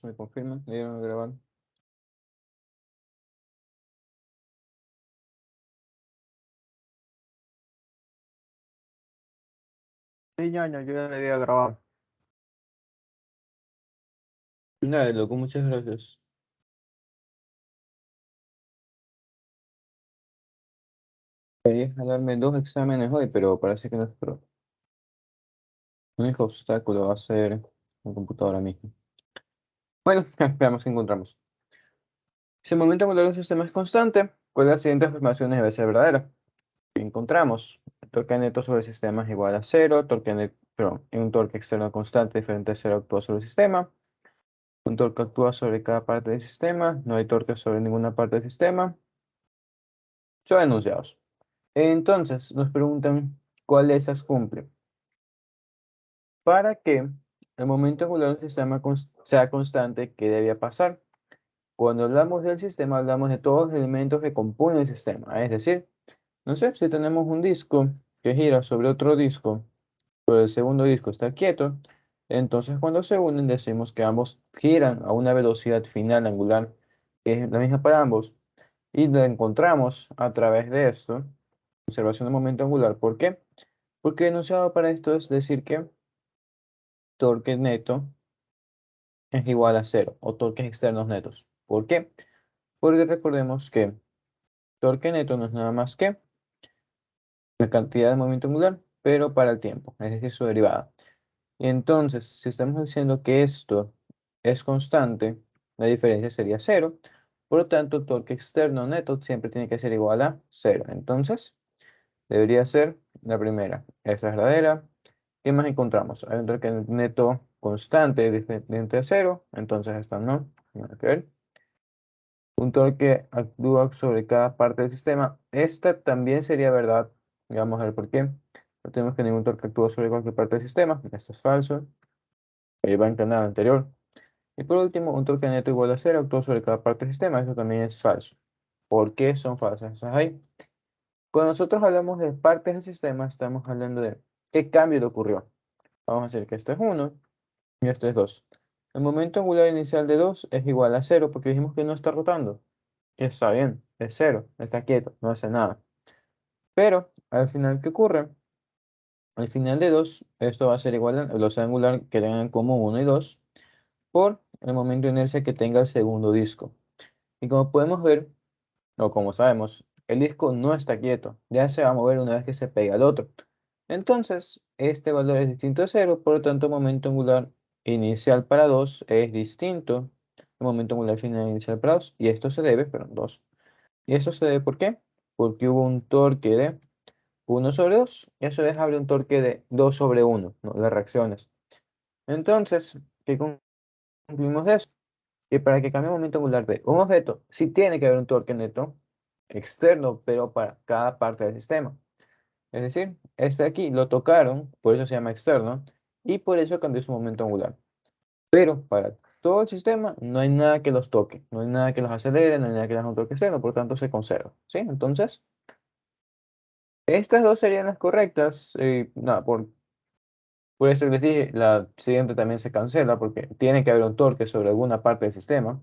¿Me confirman? ¿Le dieron a grabar? Sí, ñaño, yo ya le había grabado. Dale, loco, muchas gracias. Quería darme 2 exámenes hoy, pero parece que no es pro. El único obstáculo va a ser la computadora mismo. Bueno, veamos qué encontramos. Si el momento angular de un sistema es constante, ¿cuál de las siguientes afirmaciones debe ser verdadera? ¿Qué encontramos? El torque neto sobre el sistema es igual a cero, un torque externo constante diferente a cero actúa sobre el sistema. Un torque actúa sobre cada parte del sistema, no hay torque sobre ninguna parte del sistema. Son enunciados. Entonces, nos preguntan cuál de esas cumple. Para que el momento angular del sistema sea constante, ¿qué debía pasar? Cuando hablamos del sistema, hablamos de todos los elementos que componen el sistema. Es decir, no sé, si tenemos un disco que gira sobre otro disco, pero el segundo disco está quieto, entonces cuando se unen decimos que ambos giran a una velocidad final angular que es la misma para ambos y lo encontramos a través de esto, observación de momento angular. ¿Por qué? Porque el enunciado para esto es decir que torque neto es igual a cero o torques externos netos. ¿Por qué? Porque recordemos que torque neto no es nada más que la cantidad de momento angular, pero para el tiempo, es decir, su derivada. Y entonces, si estamos diciendo que esto es constante, la diferencia sería cero. Por lo tanto, torque externo neto siempre tiene que ser igual a cero. Entonces, debería ser la primera. Esa es verdadera. ¿Qué más encontramos? Hay un torque neto constante diferente a cero. Entonces, esta no. Nada que ver. Un torque actúa sobre cada parte del sistema. Esta también sería verdad. Y vamos a ver por qué. No tenemos que ningún torque actúa sobre cualquier parte del sistema. Esto es falso. Ahí va en canal anterior. Y por último, un torque neto igual a cero actúa sobre cada parte del sistema. Eso también es falso. ¿Por qué son falsas esas ahí? Cuando nosotros hablamos de partes del sistema, estamos hablando de qué cambio le ocurrió. Vamos a decir que esto es 1 y esto es 2. El momento angular inicial de 2 es igual a cero porque dijimos que no está rotando. Y está bien, es cero, está quieto, no hace nada. Pero al final, ¿qué ocurre? Al final de 2 esto va a ser igual a la velocidad angular que tengan como 1 y 2 por el momento de inercia que tenga el segundo disco. Y como podemos ver, o como sabemos, el disco no está quieto, ya se va a mover una vez que se pega al otro. Entonces, este valor es distinto a cero, por lo tanto, el momento angular inicial para 2 es distinto al momento angular final inicial para 2, y esto se debe, perdón, 2. ¿Y esto se debe por qué? Porque hubo un torque de 1 sobre 2, y eso deja un torque de 2 sobre 1, ¿no? Las reacciones. Entonces, ¿qué concluimos de eso? Que para que cambie el momento angular de un objeto, sí tiene que haber un torque neto externo, pero para cada parte del sistema. Es decir, este aquí lo tocaron, por eso se llama externo, y por eso cambió su momento angular. Pero para todo el sistema no hay nada que los toque, no hay nada que los acelere, no hay nada que les haga un torque externo, por tanto se conserva. ¿Sí? Entonces, estas dos serían las correctas. Nada, por eso les dije, la siguiente también se cancela, porque tiene que haber un torque sobre alguna parte del sistema.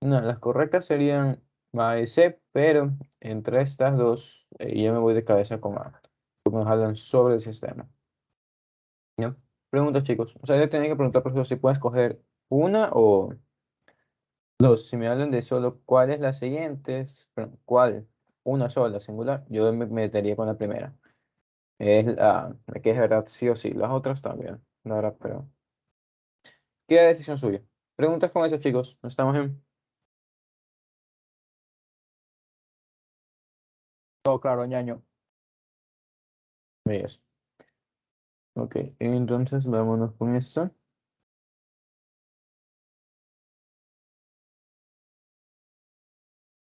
No, las correctas serían A y C, pero entre estas dos, yo me voy de cabeza con A, porque nos hablan sobre el sistema. ¿Ya? Pregunta, chicos. O sea, yo tenía que preguntar, por ejemplo, si puedes escoger una o dos. Si me hablan de solo cuál es la siguiente, perdón, cuál, una sola, singular, yo me metería con la primera. Es la que es verdad, sí o sí. Las otras también, la verdad, pero qué decisión suya. Preguntas con eso, chicos. ¿No estamos en? Todo claro, ñaño. Yes. Ok, entonces vámonos con esto.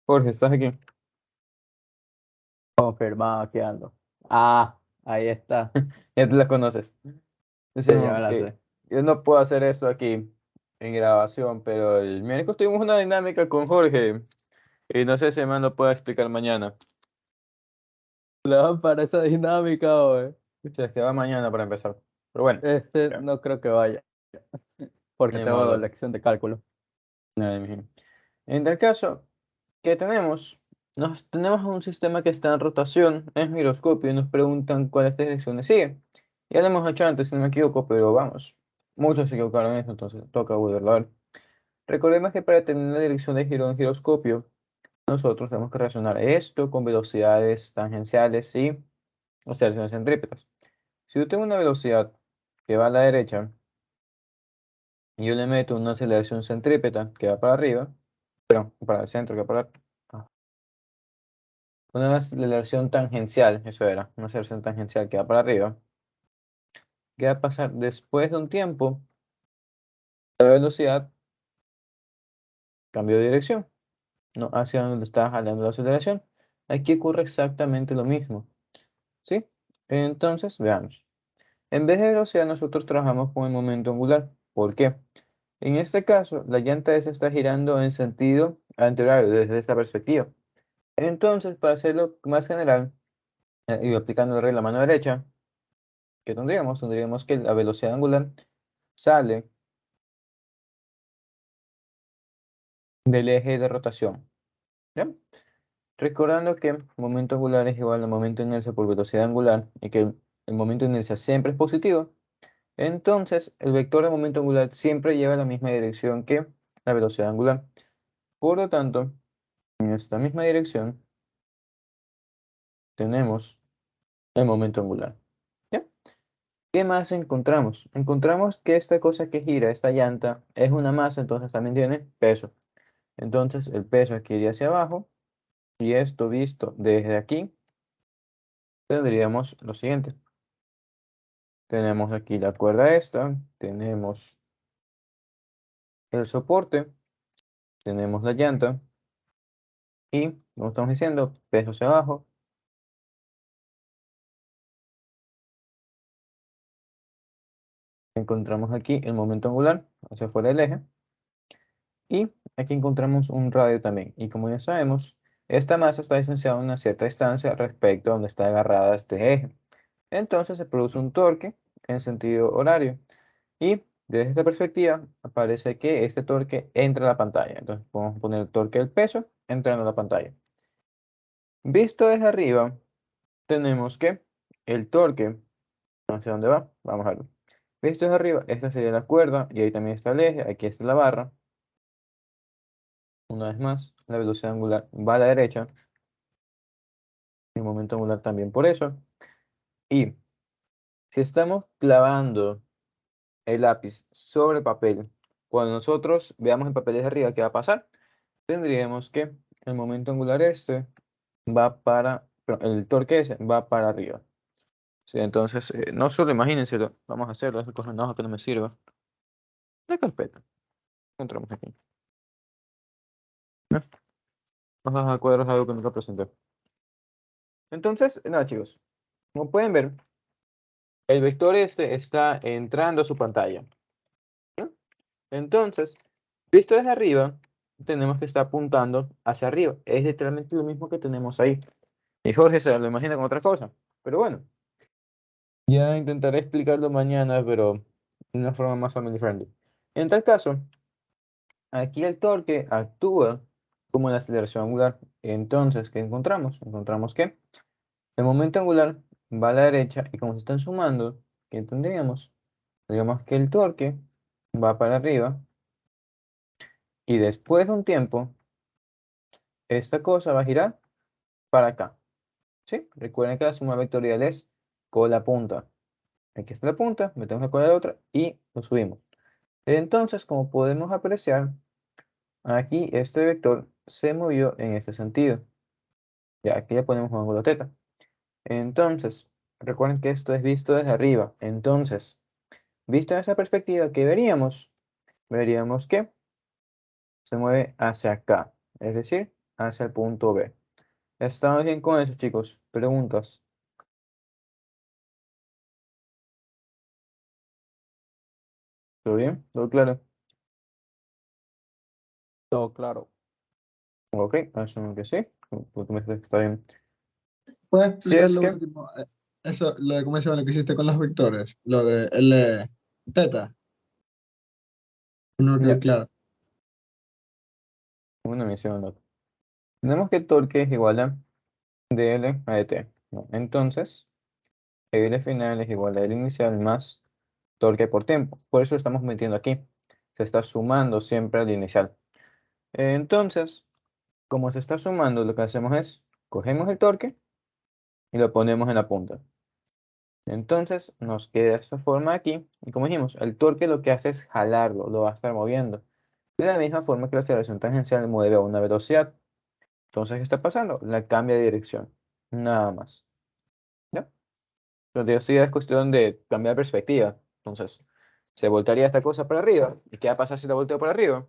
Jorge, ¿estás aquí? Confirmado, aquí ando. Ah, ahí está. Ya te la conoces. Sí, ya me No, la sé. yo no puedo hacer esto aquí en grabación, pero el miércoles tuvimos una dinámica con Jorge y no sé si me lo puede explicar mañana. Le van para esa dinámica, güey. O sea, es que va mañana para empezar. Pero bueno, ya. No creo que vaya. porque Ni tengo modo. lección de cálculo. Nada, imagino. En tal caso, ¿qué tenemos? Tenemos un sistema que está en rotación, es giroscopio, y nos preguntan cuáles direcciones sigue. Ya lo hemos hecho antes, si no me equivoco, pero vamos. Muchos se equivocaron en eso, entonces toca volverlo a ver. Recordemos que para tener la dirección de giro en giroscopio, nosotros tenemos que relacionar esto con velocidades tangenciales y aceleraciones centrípetas. Si yo tengo una velocidad que va a la derecha y yo le meto una aceleración centrípeta que va para arriba, perdón, para el centro que va para una aceleración tangencial, eso era, una aceleración tangencial que va para arriba, ¿qué va a pasar? Después de un tiempo, la velocidad cambió de dirección, no hacia donde está jalando la aceleración. Aquí ocurre exactamente lo mismo, ¿sí? Entonces, veamos. En vez de velocidad, nosotros trabajamos con el momento angular. ¿Por qué? En este caso, la llanta esa está girando en sentido anterior desde esta perspectiva. Entonces, para hacerlo más general, y aplicando la regla mano derecha, ¿qué tendríamos? Tendríamos que la velocidad angular sale del eje de rotación. ¿Ya? Recordando que momento angular es igual al momento de inercia por velocidad angular y que el momento de inercia siempre es positivo, entonces el vector de momento angular siempre lleva la misma dirección que la velocidad angular. Por lo tanto, en esta misma dirección tenemos el momento angular. ¿Ya? ¿Qué más encontramos? Encontramos que esta cosa que gira, esta llanta, es una masa, entonces también tiene peso. Entonces el peso aquí iría hacia abajo y esto visto desde aquí tendríamos lo siguiente. Tenemos aquí la cuerda esta, tenemos el soporte, tenemos la llanta y, como estamos diciendo, peso hacia abajo. Encontramos aquí el momento angular hacia fuera del eje y aquí encontramos un radio también. Y como ya sabemos, esta masa está distanciada a una cierta distancia respecto a donde está agarrada este eje. Entonces se produce un torque en sentido horario. Y desde esta perspectiva aparece que este torque entra a la pantalla. Entonces podemos poner el torque del peso entrando a la pantalla. Visto desde arriba, tenemos que el torque, ¿hacia dónde va? Vamos a verlo. Visto desde arriba, esta sería la cuerda y ahí también está el eje, aquí está la barra. Una vez más, la velocidad angular va a la derecha, el momento angular también por eso. Y si estamos clavando el lápiz sobre el papel, cuando nosotros veamos el papel desde arriba, ¿qué va a pasar? Tendríamos que el momento angular este va para, perdón, el torque ese va para arriba. Sí, entonces, no solo imagínenselo, vamos a hacerlo, es coger una hoja que no me sirva. La carpeta, encontramos aquí. ¿No? Hojas a cuadros, algo que nunca presenté. Entonces, nada chicos, como pueden ver, el vector este está entrando a su pantalla. ¿No? Entonces, visto desde arriba, tenemos que estar apuntando hacia arriba. Es literalmente lo mismo que tenemos ahí. Y Jorge se lo imagina con otra cosa. Pero bueno, ya intentaré explicarlo mañana, pero de una forma más family friendly. En tal caso, aquí el torque actúa como la aceleración angular. Entonces, ¿qué encontramos? Encontramos que el momento angular va a la derecha y como se están sumando, ¿qué tendríamos? Digamos que el torque va para arriba y después de un tiempo, esta cosa va a girar para acá. ¿Sí? Recuerden que la suma vectorial es con la punta. Aquí está la punta, metemos la cola de otra y lo subimos. Entonces, como podemos apreciar, aquí este vector se movió en este sentido. Ya aquí le ponemos un ángulo θ. Entonces, recuerden que esto es visto desde arriba. Entonces, visto en esa perspectiva, ¿qué veríamos? Veríamos que se mueve hacia acá, es decir, hacia el punto B. ¿Estamos bien con eso, chicos? ¿Preguntas? ¿Todo bien? ¿Todo claro? Todo claro. Ok, asumo que sí. Tú me dices que está bien. ¿Puedes Si explicar es lo que, último? Eso, lo de cómo se llama lo que hiciste con los vectores, lo de L, teta. No quedó Ya. claro. Una misión, no. Tenemos que torque es igual a dl a dt, ¿no? Entonces, L final es igual a L inicial más torque por tiempo. Por eso lo estamos metiendo aquí. Se está sumando siempre al inicial. Entonces, como se está sumando, lo que hacemos es, cogemos el torque y lo ponemos en la punta. Entonces, nos queda esta forma aquí. Y como dijimos, el torque lo que hace es jalarlo, lo va a estar moviendo. De la misma forma que la aceleración tangencial mueve a una velocidad. Entonces, ¿qué está pasando? La cambia de dirección. Nada más. ¿Ya? Entonces, esto ya es cuestión de cambiar perspectiva. Entonces, se voltearía esta cosa para arriba. ¿Y qué va a pasar si la volteo para arriba?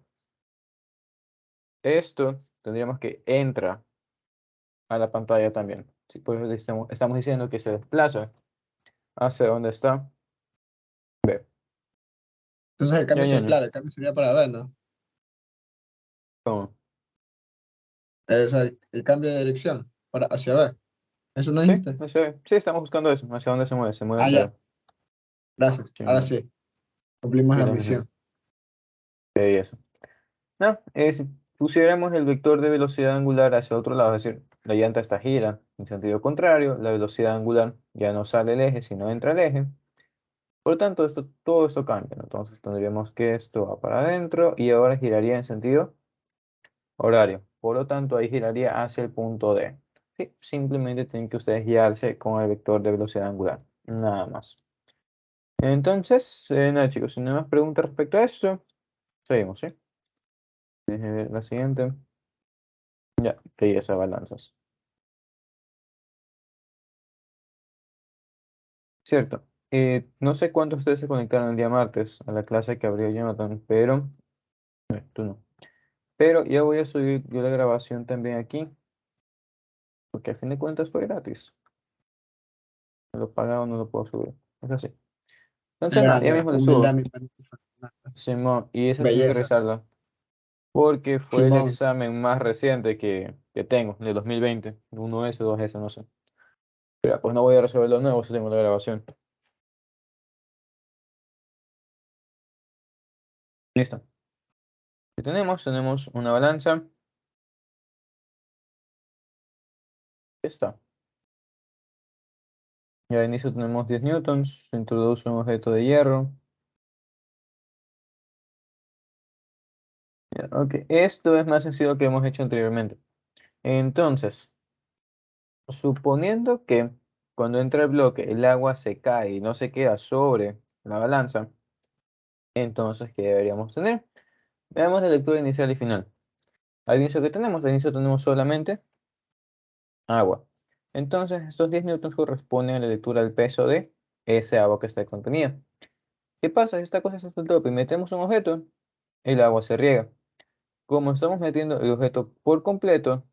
Esto tendríamos que entra a la pantalla también. Sí, por eso estamos diciendo que se desplaza hacia donde está B. Entonces el cambio Ya, ya, sería, ya. claro, el cambio sería para ver, ¿no? ¿Cómo? O sea, el cambio de dirección para hacia ver. ¿Eso no Sí, dijiste? sí, estamos buscando eso. ¿Hacia dónde se mueve? Se mueve Ah, hacia ya, B. gracias. Sí, Ahora sí, cumplimos sí, la entonces, misión. eso. No, si pusiéramos el vector de velocidad angular hacia otro lado, es decir, la llanta está gira en sentido contrario, la velocidad angular ya no sale el eje, sino entra el eje. Por lo tanto, todo esto cambia, ¿no? Entonces tendríamos que esto va para adentro y ahora giraría en sentido horario. Por lo tanto, ahí giraría hacia el punto D. Sí, simplemente tienen que ustedes guiarse con el vector de velocidad angular. Nada más. Entonces, nada chicos, si no hay más preguntas respecto a esto, seguimos, ¿sí? Déjenme ver la siguiente. Ya, que esas balanzas. Cierto. No sé cuántos de ustedes se conectaron el día martes a la clase que abrió Jonathan, pero tú no. Pero ya voy a subir yo la grabación también aquí, porque al fin de cuentas fue gratis. Me lo pagado no lo puedo subir. Es así. Qué Entonces, nada, ya grande, mismo lo humildad, subo. mi pana. Simón, y esa tienen que Belleza. revisarla, porque fue el Simón, examen más reciente que tengo, de 2020. 1S, 2S, no sé. Pero pues no voy a resolver lo nuevo si tengo la grabación. Listo. ¿Qué tenemos? Tenemos una balanza. Está. Y al inicio tenemos 10 newtons. Se introduce un objeto de hierro. Ya, ok, esto es más sencillo que hemos hecho anteriormente. Entonces, suponiendo que cuando entra el bloque el agua se cae y no se queda sobre la balanza, entonces, ¿qué deberíamos tener? Veamos la lectura inicial y final. Al inicio, ¿qué tenemos? Al inicio tenemos solamente agua. Entonces, estos 10 newtons corresponden a la lectura del peso de ese agua que está contenida. ¿Qué pasa? Si esta cosa está al tope y metemos un objeto, el agua se riega. Como estamos metiendo el objeto por completo,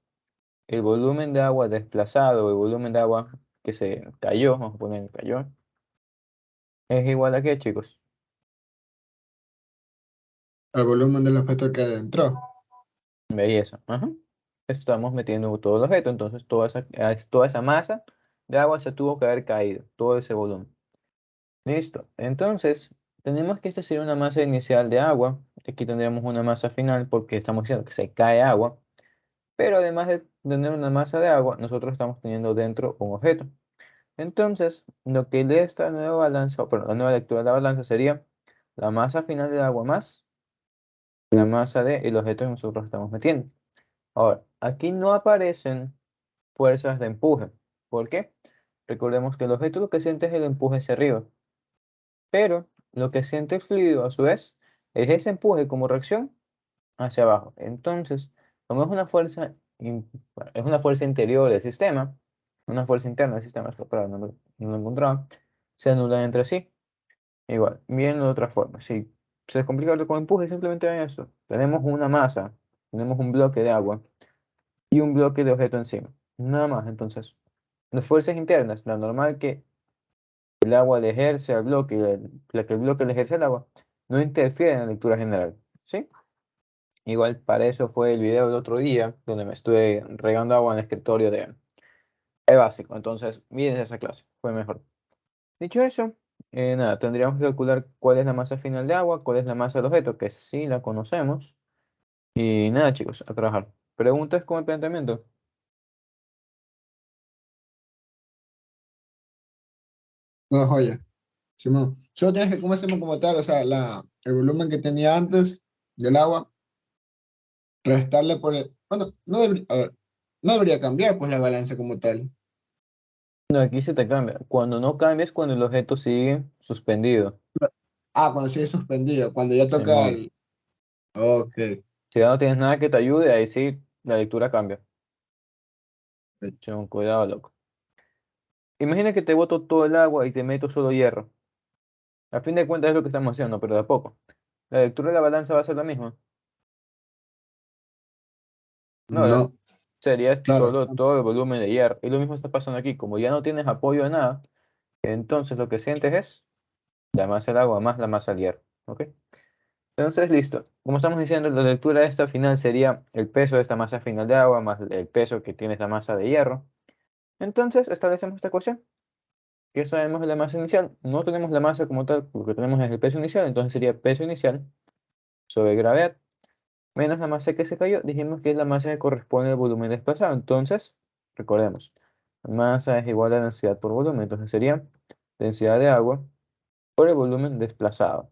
el volumen de agua desplazado, el volumen de agua que se cayó, vamos a poner cayó, es igual a qué, chicos. el volumen del objeto que entró. Belleza. Ajá. Estamos metiendo todo el objeto, entonces toda esa masa de agua se tuvo que haber caído, todo ese volumen. Listo. Entonces, tenemos que esta sería una masa inicial de agua. Aquí tendríamos una masa final porque estamos diciendo que se cae agua. Pero además de tener una masa de agua, nosotros estamos teniendo dentro un objeto. Entonces, lo que lee esta nueva balanza, o perdón, la nueva lectura de la balanza sería la masa final del agua más la masa del objeto que nosotros estamos metiendo. Ahora, aquí no aparecen fuerzas de empuje. ¿Por qué? Recordemos que el objeto lo que siente es el empuje hacia arriba, pero lo que siente el fluido a su vez es ese empuje como reacción hacia abajo. Entonces, como es una fuerza, bueno, es una fuerza interior del sistema, una fuerza interna del sistema, esta palabra no lo encontraba, se anulan entre sí. Igual, bien de otra forma. Si se complica con empuje, simplemente ven esto. Tenemos una masa, tenemos un bloque de agua y un bloque de objeto encima. Nada más. Entonces, las fuerzas internas, la normal que el agua le ejerce al bloque, y la que el bloque le ejerce al agua, no interfiere en la lectura general. ¿Sí? Igual para eso fue el video del otro día, donde me estuve regando agua en el escritorio de básico. Entonces, miren esa clase, fue mejor. Dicho eso, nada, tendríamos que calcular cuál es la masa final de agua, cuál es la masa del objeto, que sí la conocemos. Y nada, chicos, a trabajar. ¿Preguntas con el planteamiento? Una joya. Simón. Solo tienes que, ¿cómo se llama como tal? O sea, el volumen que tenía antes del agua, restarle por el. Bueno, no debería, a ver, no debería cambiar pues la balanza como tal. No, aquí se te cambia. Cuando no cambia es cuando el objeto sigue suspendido. Ah, cuando sigue suspendido, cuando ya toca Simón. el. Ok. Si ya no tienes nada que te ayude, ahí sí la lectura cambia. Simón, cuidado, loco. Imagina que te boto todo el agua y te meto solo hierro. A fin de cuentas es lo que estamos haciendo, pero de a poco. La lectura de la balanza va a ser la misma. No, ¿verdad? No, Sería claro. solo todo el volumen de hierro. Y lo mismo está pasando aquí. Como ya no tienes apoyo de nada, entonces lo que sientes es la masa del agua más la masa del hierro. ¿Ok? Entonces, listo. Como estamos diciendo, la lectura de esta final sería el peso de esta masa final de agua más el peso que tiene esta masa de hierro. Entonces, establecemos esta ecuación. ¿Qué sabemos de la masa inicial? No tenemos la masa como tal, lo que tenemos es el peso inicial, entonces sería peso inicial sobre gravedad menos la masa que se cayó. Dijimos que es la masa que corresponde al volumen desplazado. Entonces, recordemos, masa es igual a densidad por volumen, entonces sería densidad de agua por el volumen desplazado.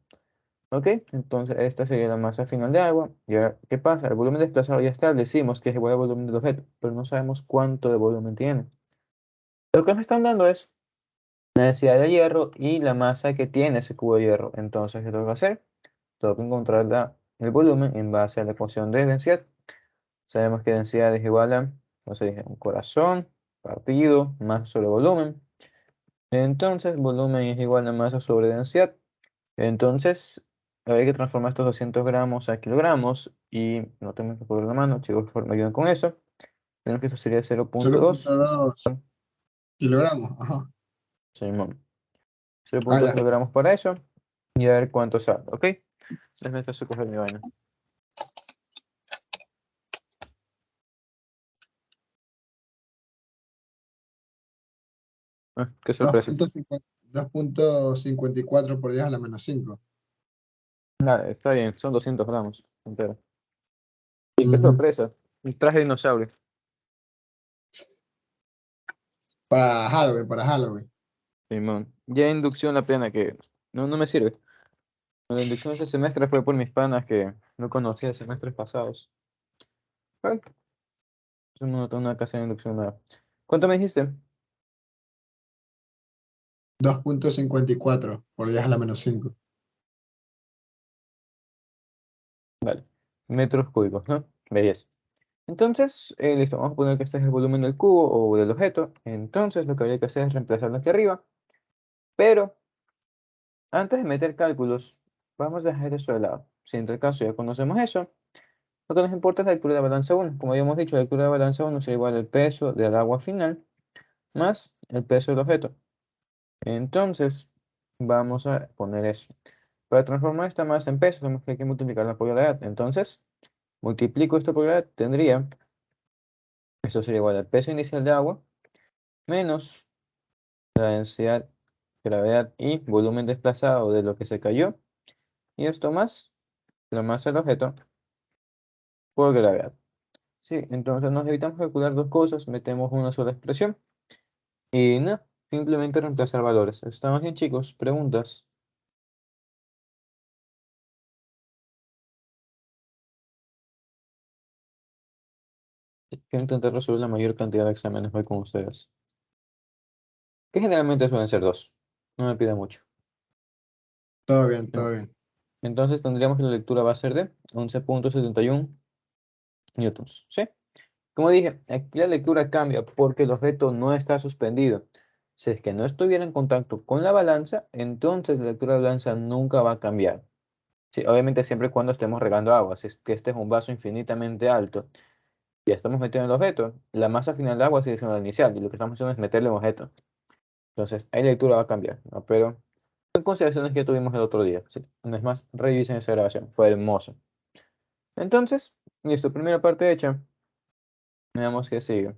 ¿Ok? Entonces, esta sería la masa final de agua. Y ahora, ¿qué pasa? El volumen desplazado ya establecimos que es igual al volumen del objeto, pero no sabemos cuánto de volumen tiene. Lo que nos están dando es la densidad de hierro y la masa que tiene ese cubo de hierro. Entonces, ¿qué tengo que hacer? Tengo que encontrar el volumen en base a la ecuación de densidad. Sabemos que densidad es igual a, no sé, dije, un corazón partido más sobre volumen. Entonces, volumen es igual a masa sobre densidad. Entonces, hay que transformar estos 200 gramos a kilogramos y no tenemos que poner la mano, chicos, por favor, me ayudan con eso. Tenemos que eso sería 0.2. 0,2 kilogramos. Ajá. Simón. Ah, 0.2 ya. kilogramos para eso y a ver cuánto sale, ¿ok? Déjame entonces coger mi vaina. Ah, qué sorpresa. 2,54 por 10 a la menos 5. Nada, está bien, son 200 gramos entero. Y qué Ujú. sorpresa, un traje de dinosaurio. Para Halloween, para Halloween. Simón. Ya inducción la pena que no me sirve. La inducción de este semestre fue por mis panas que no conocía de semestres pasados. Bueno, no tengo nada que hacer en inducción nueva. ¿Cuánto me dijiste? 2,54 por 10 a la menos 5. Vale. Metros cúbicos, ¿no? Belleza. Entonces, listo, vamos a poner que este es el volumen del cubo o del objeto. Entonces, lo que habría que hacer es reemplazarlo aquí arriba. Pero, antes de meter cálculos, vamos a dejar eso de lado. Si en tal caso ya conocemos eso, lo que nos importa es la lectura de balanza 1. Como habíamos dicho, la lectura de balanza 1 será igual al peso del agua final más el peso del objeto. Entonces, vamos a poner eso. Para transformar esta masa en peso, tenemos que hay que multiplicarla por gravedad. Entonces, multiplico esto por gravedad, tendría, esto sería igual al peso inicial de agua, menos la densidad, gravedad y volumen desplazado de lo que se cayó, y esto más la masa del objeto por gravedad. Sí, entonces nos evitamos calcular dos cosas, metemos una sola expresión, y nada, simplemente reemplazar valores. ¿Estamos bien, chicos? ¿Preguntas? Quiero intentar resolver la mayor cantidad de exámenes hoy con ustedes, que generalmente suelen ser dos. No me pida mucho. Todo bien, En- todo bien. Entonces tendríamos que la lectura va a ser de 11.71 newtons. ¿Sí? Como dije, aquí la lectura cambia porque el objeto no está suspendido. Si es que no estuviera en contacto con la balanza, entonces la lectura de la balanza nunca va a cambiar. Sí, obviamente siempre y cuando estemos regando agua. Si es que este es un vaso infinitamente alto y estamos metiendo el objeto, la masa final de agua sigue siendo la inicial y lo que estamos haciendo es meterle un objeto. Entonces, ahí la lectura va a cambiar, ¿no? Pero son consideraciones que tuvimos el otro día. ¿Sí? Una vez más, revisen esa grabación. Fue hermoso. Entonces, listo, primera parte hecha. Veamos qué sigue.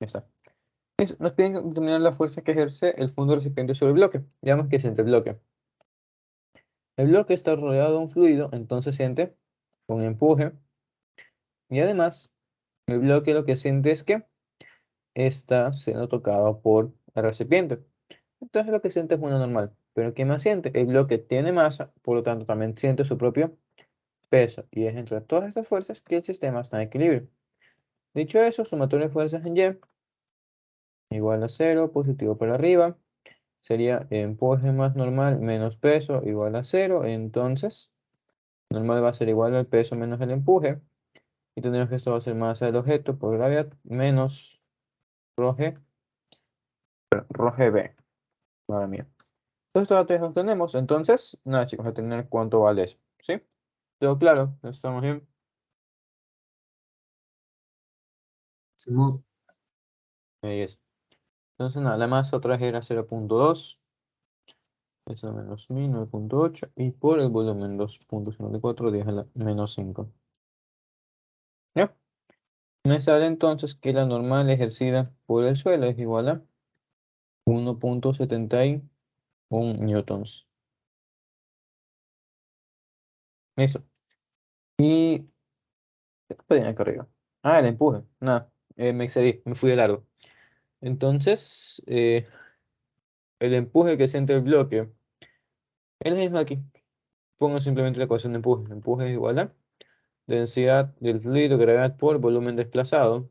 Ya está. Nos piden determinar la fuerza que ejerce el fondo recipiente sobre el bloque. Digamos que siente el bloque. El bloque está rodeado de un fluido, entonces siente un empuje. Y además, el bloque lo que siente es que está siendo tocado por el recipiente. Entonces lo que siente es una normal. Pero ¿qué más siente? El bloque tiene masa, por lo tanto también siente su propio peso. Y es entre todas estas fuerzas que el sistema está en equilibrio. Dicho eso, sumatoria de fuerzas en Y igual a 0, positivo para arriba. Sería empuje más normal menos peso igual a 0. Entonces, normal va a ser igual al peso menos el empuje. Y tendremos que esto va a ser masa del objeto por gravedad menos ρg, ρgb. Madre mía. Todos estos datos los tenemos. Entonces, nada chicos, a tener cuánto vale eso. ¿Sí? ¿Todo claro? ¿Estamos bien? Simón, Ahí es. Entonces, nada, la masa otra vez era 0.2. Eso menos 1000, 9.8. Y por el volumen 2.54, 10 a la menos 5. ¿Ya? Me sale entonces que la normal ejercida por el suelo es igual a 1.71 newtons. Eso. Y... ¿qué pedían acá arriba? Ah, el empuje. Nada, me excedí, me fui de largo. Entonces, el empuje que siente el bloque es la misma aquí. Pongo simplemente la ecuación de empuje. El empuje es igual a densidad del fluido, gravedad por volumen desplazado.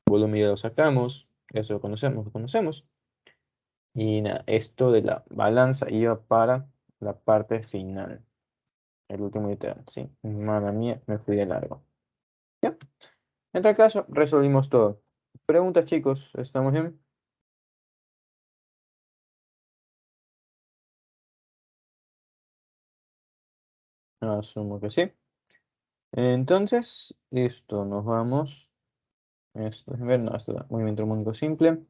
Volumen ya lo sacamos. Eso lo conocemos, lo conocemos. Y nada, esto de la balanza iba para la parte final. El último literal, sí. Madre mía, me fui de largo. ¿Ya? En tal caso, resolvimos todo. Preguntas, chicos, ¿estamos bien? Asumo que sí. Entonces, listo, nos vamos. Esto, déjenme ver, no, esto da movimiento armónico simple.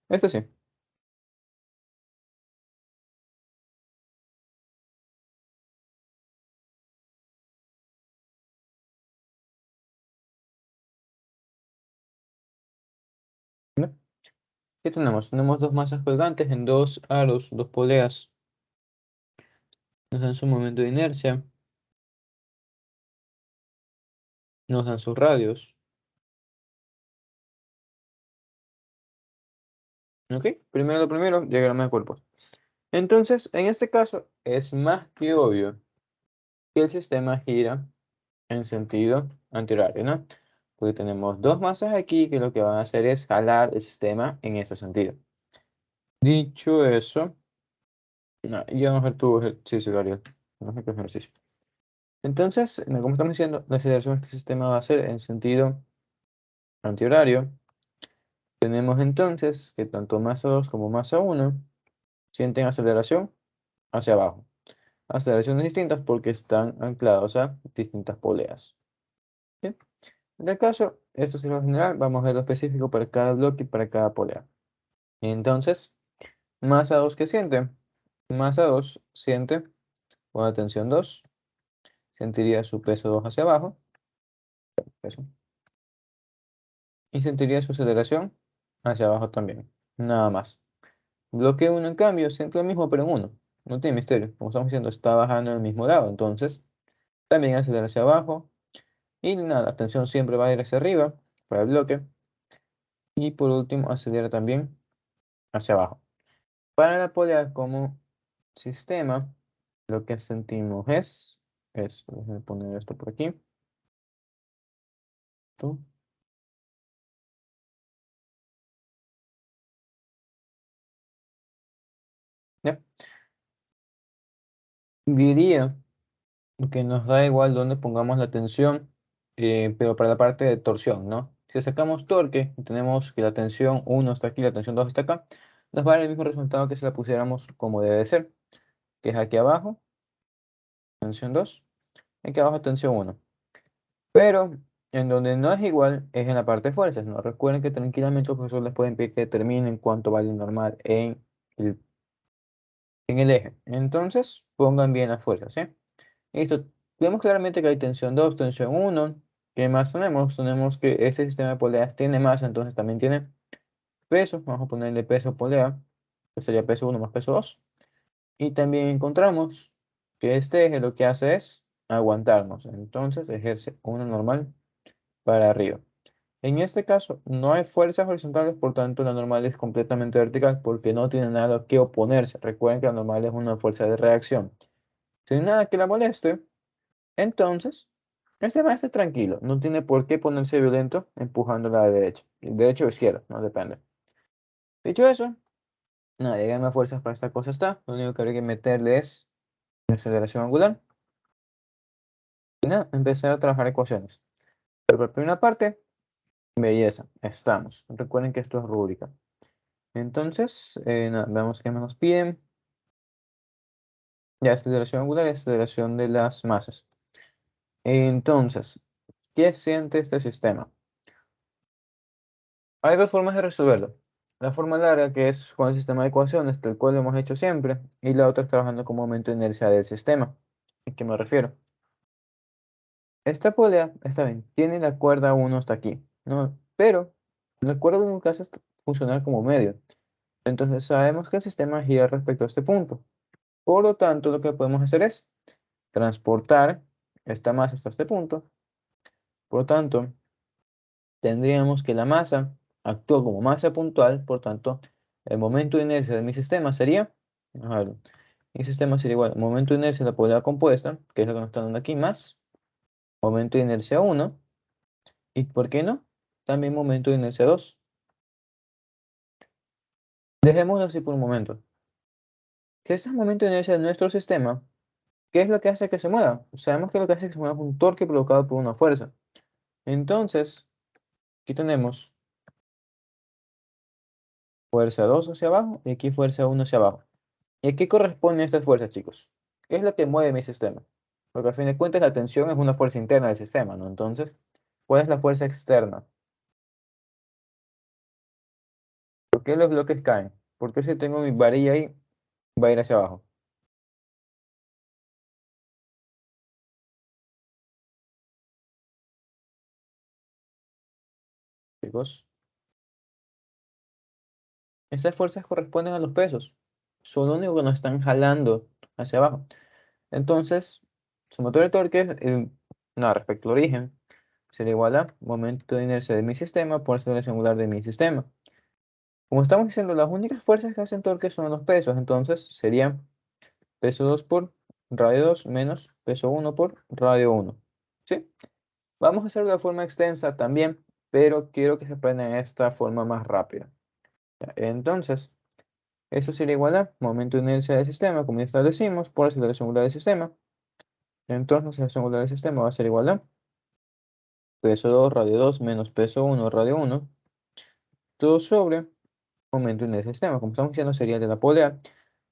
Este sí. ¿No? ¿Qué tenemos? Tenemos dos masas colgantes en dos aros, dos poleas. Nos dan su momento de inercia. Nos dan sus radios. ¿Ok? Primero lo primero, diagrama de cuerpos. Entonces, en este caso, es más que obvio que el sistema gira en sentido antihorario, ¿no? Porque tenemos dos masas aquí que lo que van a hacer es jalar el sistema en ese sentido. Dicho eso, no, y vamos a ver tu ejercicio, Gabriel. Vamos a ver tu ejercicio. Entonces, como estamos diciendo, la aceleración de este sistema va a ser en sentido antihorario. Tenemos entonces que tanto masa 2 como masa 1 sienten aceleración hacia abajo. Aceleraciones distintas porque están anclados a distintas poleas. ¿Sí? En el caso, esto es lo general, vamos a ver lo específico para cada bloque y para cada polea. Entonces, masa 2 que siente. Masa 2 siente con la tensión 2, sentiría su peso 2 hacia abajo, peso, y sentiría su aceleración hacia abajo también, nada más. Bloque 1 en cambio siente lo mismo pero en 1, no tiene misterio, como estamos diciendo está bajando en el mismo lado, entonces también acelera hacia abajo, y nada, la tensión siempre va a ir hacia arriba para el bloque, y por último acelera también hacia abajo. Para la polea como sistema, lo que sentimos es, déjenme poner esto por aquí, esto, ya. Diría que nos da igual dónde pongamos la tensión, pero para la parte de torsión, ¿no? Si sacamos torque y tenemos que la tensión 1 está aquí, la tensión 2 está acá, nos va a dar el mismo resultado que si la pusiéramos como debe de ser, que es aquí abajo, tensión 2, aquí abajo tensión 1. Pero en donde no es igual es en la parte de fuerzas, ¿no? Recuerden que tranquilamente el profesor les puede pedir que determinen cuánto vale normal el, en el eje. Entonces, pongan bien las fuerzas, ¿sí? Listo. Vemos claramente que hay tensión 2, tensión 1. ¿Qué más tenemos? Tenemos que este sistema de poleas tiene masa, entonces también tiene pesos, vamos a ponerle peso polea, que sería peso 1 más peso 2. Y también encontramos que este eje lo que hace es aguantarnos, entonces ejerce una normal para arriba. En este caso no hay fuerzas horizontales, por tanto la normal es completamente vertical porque no tiene nada que oponerse. Recuerden que la normal es una fuerza de reacción. Sin nada que la moleste, entonces este va a estar tranquilo, no tiene por qué ponerse violento empujándola de derecha o izquierda, no depende. Dicho eso, nada, de más fuerzas para esta cosa está, lo único que habría que meterle es la aceleración angular y nada, empezar a trabajar ecuaciones. Pero por primera parte, belleza, estamos. Recuerden que esto es rúbrica. Entonces, nada, veamos qué más nos piden. Ya, aceleración angular y aceleración de las masas. Entonces, ¿qué siente este sistema? Hay dos formas de resolverlo. La forma larga, que es con el sistema de ecuaciones, tal cual lo hemos hecho siempre, y la otra es trabajando con momento de inercia del sistema. ¿A qué me refiero? Esta polea, está bien, tiene la cuerda 1 hasta aquí, ¿no? Pero la cuerda nunca hace funcionar como medio. Entonces sabemos que el sistema gira respecto a este punto. Por lo tanto, lo que podemos hacer es transportar esta masa hasta este punto. Por lo tanto, tendríamos que la masa actúa como masa puntual. Por tanto, el momento de inercia de mi sistema sería, a ver, mi sistema sería igual, momento de inercia de la polea compuesta, que es lo que nos están dando aquí, más momento de inercia 1. ¿Y por qué no? También momento de inercia 2. Dejémoslo así por un momento. Si ese es el momento de inercia de nuestro sistema, ¿qué es lo que hace que se mueva? Sabemos que lo que hace que se mueva es un torque provocado por una fuerza. Entonces, aquí tenemos fuerza 2 hacia abajo y aquí fuerza 1 hacia abajo. ¿Y a qué corresponden estas fuerzas, chicos? ¿Qué es lo que mueve mi sistema? Porque al fin de cuentas la tensión es una fuerza interna del sistema, ¿no? Entonces, ¿cuál es la fuerza externa? ¿Por qué los bloques caen? ¿Por qué si tengo mi varilla ahí, va a ir hacia abajo? Chicos, estas fuerzas corresponden a los pesos. Son los únicos que nos están jalando hacia abajo. Entonces, sumatorio de torque, no, respecto al origen, será igual a momento de inercia de mi sistema por aceleración angular de mi sistema. Como estamos diciendo, las únicas fuerzas que hacen torque son los pesos, entonces sería peso 2 por radio 2 menos peso 1 por radio 1. ¿Sí? Vamos a hacerlo de forma extensa también, pero quiero que se aprendan esta forma más rápida. Entonces, eso sería igual a momento de inercia del sistema, como ya establecimos, por aceleración angular del sistema. Entonces, la aceleración angular del sistema va a ser igual a peso 2 radio 2 menos peso 1 radio 1, todo sobre momento en el sistema. Como estamos diciendo, sería el de la polea,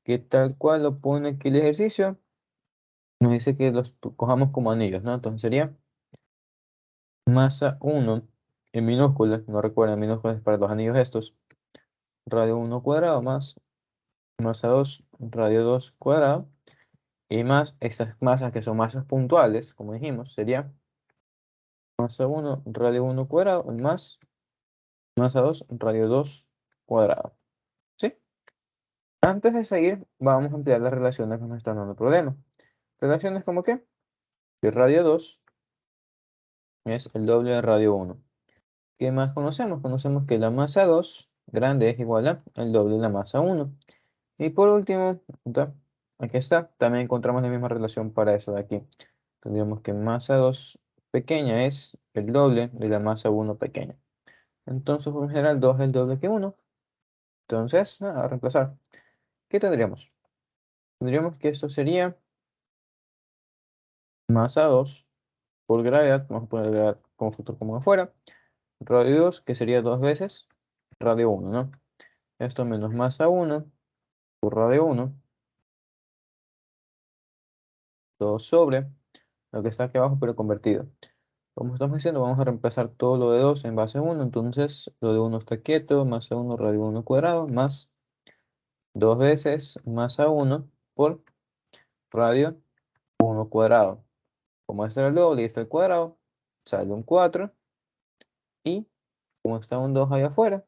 que tal cual lo pone aquí el ejercicio, nos dice que los cojamos como anillos, ¿no? Entonces sería masa 1 en minúsculas, no recuerden minúsculas para los anillos estos, radio 1 cuadrado más masa 2 radio 2 cuadrado, y más estas masas que son masas puntuales, como dijimos, sería masa 1 radio 1 cuadrado más masa 2 radio 2 cuadrado. ¿Sí? Antes de seguir, vamos a ampliar las relaciones que nos están dando el problema. Relaciones como que radio 2 es el doble de radio 1. ¿Qué más conocemos? Conocemos que la masa 2 grande es igual a el doble de la masa 1. Y por último, aquí está, también encontramos la misma relación para eso de aquí. Tendríamos que masa 2 pequeña es el doble de la masa 1 pequeña. Entonces, por lo general, 2 es el doble que 1. Entonces, nada, a reemplazar. ¿Qué tendríamos? Tendríamos que esto sería masa 2 por gravedad, vamos a poner gravedad como factor común afuera, radio 2, que sería 2 veces radio 1, ¿no? Esto menos masa 1 por radio 1, todo sobre lo que está aquí abajo, pero convertido. Como estamos diciendo, vamos a reemplazar todo lo de 2 en base 1, entonces lo de 1 está quieto, masa 1 radio 1 cuadrado, más 2 veces masa 1 por radio 1 cuadrado. Como este era el doble y este el cuadrado, sale un 4, y como está un 2 ahí afuera,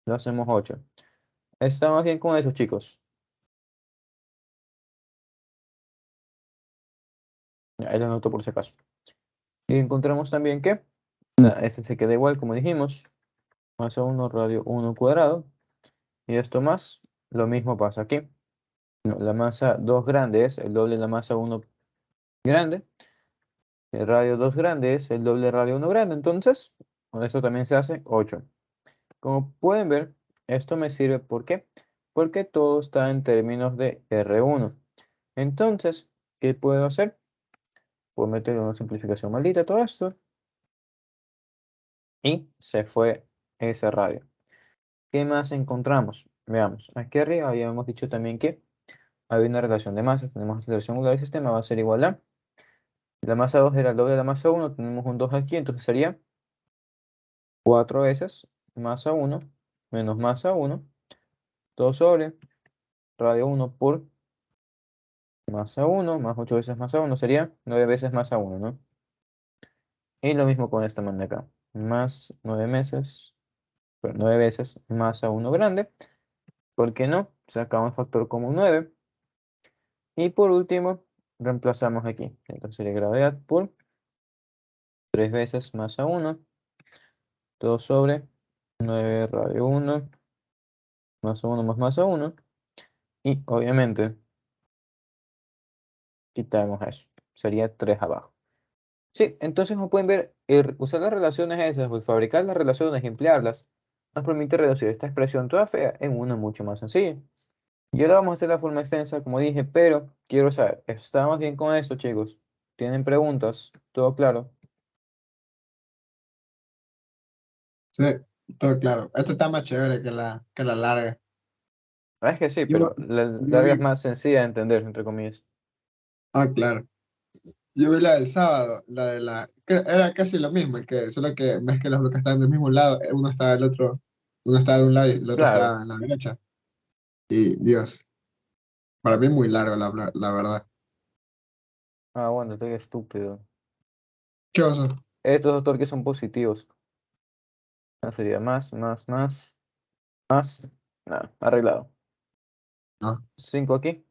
Lo hacemos 8. ¿Estamos bien con eso, chicos? Ahí lo anoto por si acaso. Y encontramos también que este se queda igual, como dijimos. Masa 1 radio 1 cuadrado. Y esto más, lo mismo pasa aquí. No, la masa 2 grande es el doble de la masa 1 grande. El radio 2 grande es el doble de radio 1 grande. Entonces, con esto también se hace 8. Como pueden ver, esto me sirve ¿por qué? Porque todo está en términos de R1. Entonces, ¿qué puedo hacer? Puedo meter una simplificación maldita a todo esto. Y se fue ese radio. ¿Qué más encontramos? Veamos. Aquí arriba habíamos dicho también que había una relación de masas. Tenemos aceleración angular del sistema va a ser igual a la masa 2 era el doble de la masa 1. Tenemos un 2 aquí, entonces sería 4 veces masa 1 menos masa 1. Todo sobre radio 1 por masa 1 más 8 veces masa 1 sería 9 veces masa 1, ¿no? Y lo mismo con esta manda acá. Más 9 meses, bueno, 9 veces masa 1 grande. ¿Por qué no? Sacamos factor común 9. Y por último, reemplazamos aquí. Entonces sería gravedad por 3 veces masa 1. Todo sobre 9 radio 1 masa 1 más masa 1. Y obviamente quitamos eso. Sería 3 abajo. Sí, entonces como pueden ver, usar las relaciones esas, pues fabricar las relaciones y emplearlas, nos permite reducir esta expresión toda fea en una mucho más sencilla. Y ahora vamos a hacer la forma extensa, como dije, pero quiero saber, ¿estamos bien con esto, chicos? ¿Tienen preguntas? ¿Todo claro? Sí, todo claro. Esta está más chévere que la larga. Ah, es que sí, Yo, pero la yo larga es vi, más sencilla de entender, entre comillas. claro. Yo vi la del sábado, la de que era casi lo mismo, solo que ves que los bloques estaban del mismo lado, uno estaba del otro, uno estaba de un lado y el otro Claro. estaba en la derecha. Y Dios, para mí muy largo, la verdad. Ah, bueno, estoy estúpido. ¿Qué oso? Estos dos torques son positivos. Sería más. Nada, arreglado. No. 5 aquí,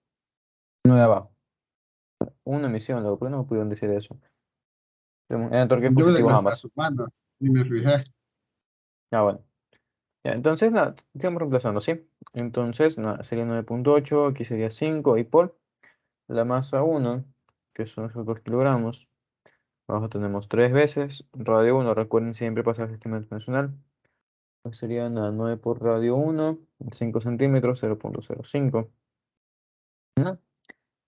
9 abajo. Una emisión, luego, pero no me pudieron decir eso. Eran torques Yo pensé que positivos lo estaba ambas. sumando, ni me fijé. Ah, bueno. Ya, entonces, nada, estamos reemplazando, ¿sí? Entonces, nada, sería 9,8, aquí sería 5, y por la masa 1, que son esos 2 kilogramos, abajo tenemos 3 veces, radio 1, recuerden siempre pasar el sistema internacional, pues sería nada, 9 por radio 1, 5 centímetros, 0,05, ¿no?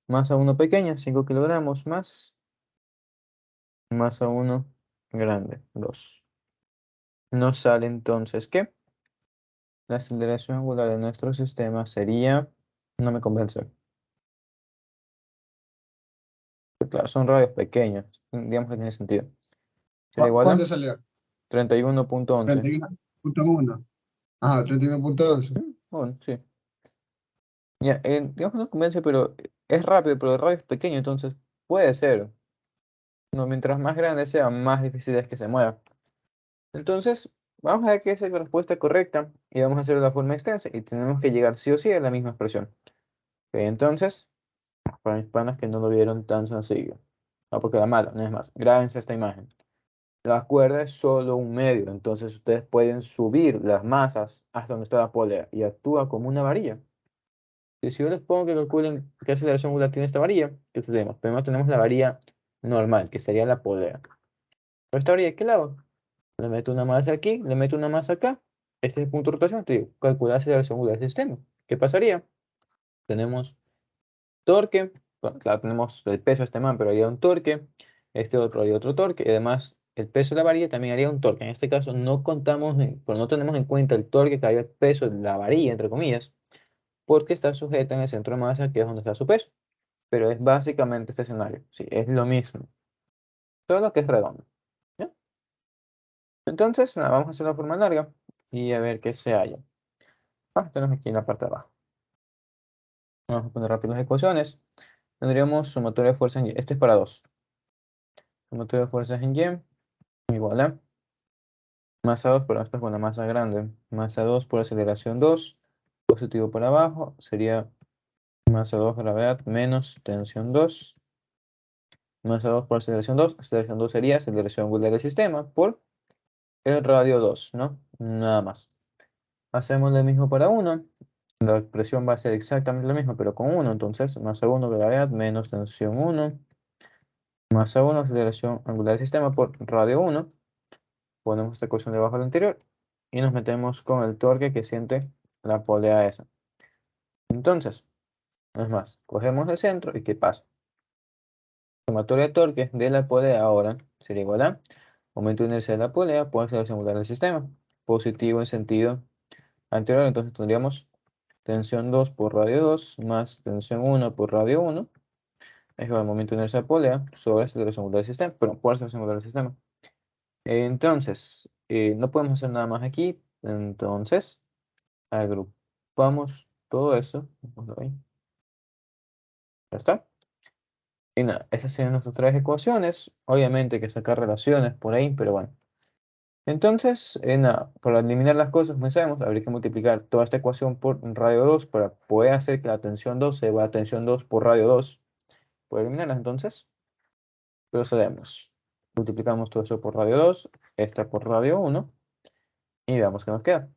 Masa 1 pequeña, 5 kilogramos, más masa 1 grande, 2. Nos sale entonces que la aceleración angular de nuestro sistema sería, no me convence. Claro, son radios pequeños, digamos que tiene sentido. Sería igual a ¿Cuánto salió? 31,11. 31.1. Ajá, 31.11. Bueno, sí. Ya, digamos que no convence, pero es rápido, pero el radio es pequeño, entonces puede ser. No, mientras más grande sea, más difícil es que se mueva. Entonces, vamos a ver que esa es la respuesta correcta y vamos a hacer la forma extensa y tenemos que llegar sí o sí a la misma expresión. Ok, entonces, para mis panas que no lo vieron tan sencillo. No, porque la mala, no es más. Grábense esta imagen. La cuerda es solo un medio, entonces ustedes pueden subir las masas hasta donde está la polea y actúa como una varilla. Y si yo les pongo que calculen qué aceleración angular tiene esta varilla, ¿qué tenemos? Primero tenemos la varilla normal, que sería la polea. ¿Pero esta varilla qué lado? Le meto una masa aquí, le meto una masa acá. Este es el punto de rotación. Te digo, calcular la aceleración angular del sistema. ¿Qué pasaría? Tenemos torque, bueno, claro, tenemos el peso de este man, pero haría un torque, este otro haría otro torque, y además el peso de la varilla también haría un torque. En este caso no contamos, pero no tenemos en cuenta el torque que haría el peso de la varilla, entre comillas, porque está sujeta en el centro de masa, que es donde está su peso. Pero es básicamente este escenario, sí, es lo mismo, solo que es redondo. ¿Ya? Entonces, nada, vamos a hacer la forma larga y a ver qué se halla. Tenemos aquí en la parte de abajo. Vamos a poner rápido las ecuaciones. Tendríamos sumatoria de fuerzas en Y. Este es para 2. Sumatoria de fuerzas en Y igual a Masa 2, pero esto es con la masa grande. Masa 2 por aceleración 2. Positivo para abajo. Sería masa 2 gravedad menos tensión 2. Masa 2 por aceleración 2. Aceleración 2 sería aceleración angular del sistema por el radio 2, ¿no? Nada más. Hacemos lo mismo para 1. La expresión va a ser exactamente la misma, pero con 1. Entonces, masa 1 gravedad menos tensión 1. Masa 1 aceleración angular del sistema por radio 1. Ponemos esta ecuación debajo de la anterior y nos metemos con el torque que siente la polea esa. Entonces, no es más, cogemos el centro y ¿qué pasa? La sumatoria de torque de la polea ahora sería igual a aumento de inercia de la polea por aceleración angular del sistema. Positivo en sentido anterior, entonces tendríamos tensión 2 por radio 2 más tensión 1 por radio 1 es igual al momento de inercia de la polea sobre aceleración angular del sistema, pero por aceleración angular del sistema. Entonces, no podemos hacer nada más aquí, entonces agrupamos todo eso. Ahí. Ya está. Y nada, esas serían nuestras tres ecuaciones. Obviamente hay que sacar relaciones por ahí, pero bueno. Entonces, nada, para eliminar las cosas, como sabemos, habría que multiplicar toda esta ecuación por radio 2 para poder hacer que la tensión 2 se va a tensión 2 por radio 2. Por eliminarlas, entonces, procedemos. Multiplicamos todo eso por radio 2, esta por radio 1, y veamos qué nos queda.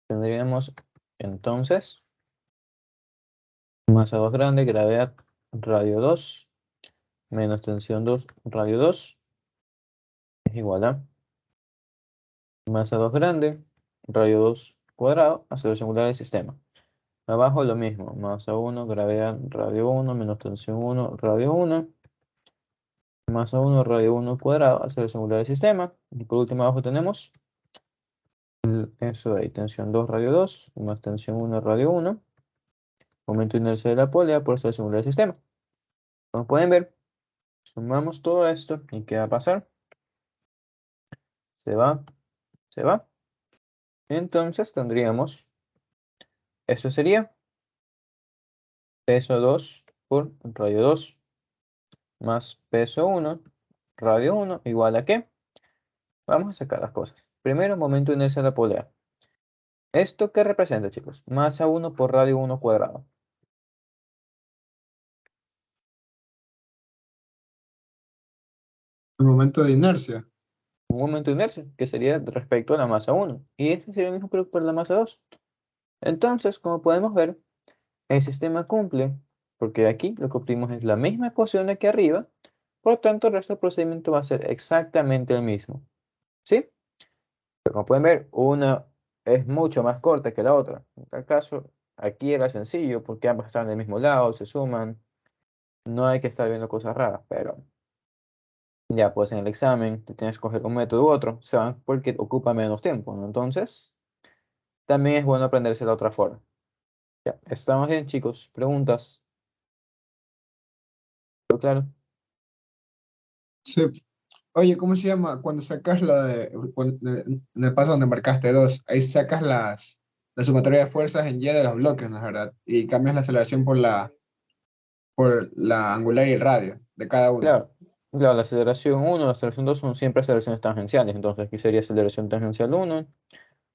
Tendríamos entonces masa 2 grande, gravedad radio 2, menos tensión 2 radio 2, es igual a masa 2 grande, radio 2 cuadrado, aceleración angular del sistema. Abajo lo mismo, masa 1, gravedad radio 1, menos tensión 1, radio 1, masa 1, radio 1 cuadrado, aceleración angular del sistema. Y por último abajo tenemos eso de ahí, tensión 2, radio 2, más tensión 1, radio 1, momento de inercia de la polea por aceleración angular del sistema. Como pueden ver, sumamos todo esto y ¿qué va a pasar? Se va, se va. Entonces tendríamos, eso sería peso 2 por radio 2 más peso 1, radio 1, igual a ¿qué? Vamos a sacar las cosas. Primero, momento de inercia de la polea. ¿Esto qué representa, chicos? Masa 1 por radio 1 cuadrado. El momento de inercia. Un momento de inercia, que sería respecto a la masa 1. Y este sería el mismo que por la masa 2. Entonces, como podemos ver, el sistema cumple, porque aquí lo que obtuvimos es la misma ecuación de aquí arriba, por lo tanto el resto del procedimiento va a ser exactamente el mismo. ¿Sí? Pero como pueden ver, una es mucho más corta que la otra. En tal caso, aquí era sencillo porque ambas están del mismo lado, se suman. No hay que estar viendo cosas raras, pero ya pues en el examen tú tienes que escoger un método u otro, se van porque ocupa menos tiempo, ¿no? Entonces, también es bueno aprenderse de otra forma. Ya, estamos bien, chicos. ¿Preguntas? ¿Todo claro? Sí. Oye, ¿cómo se llama? Cuando sacas en el paso donde marcaste dos, ahí sacas la sumatoria de fuerzas en Y de los bloques, ¿no es verdad? Y cambias la aceleración por la angular y el radio de cada uno. Claro, claro, la aceleración 1 y la aceleración 2 son siempre aceleraciones tangenciales. Entonces aquí sería aceleración tangencial 1,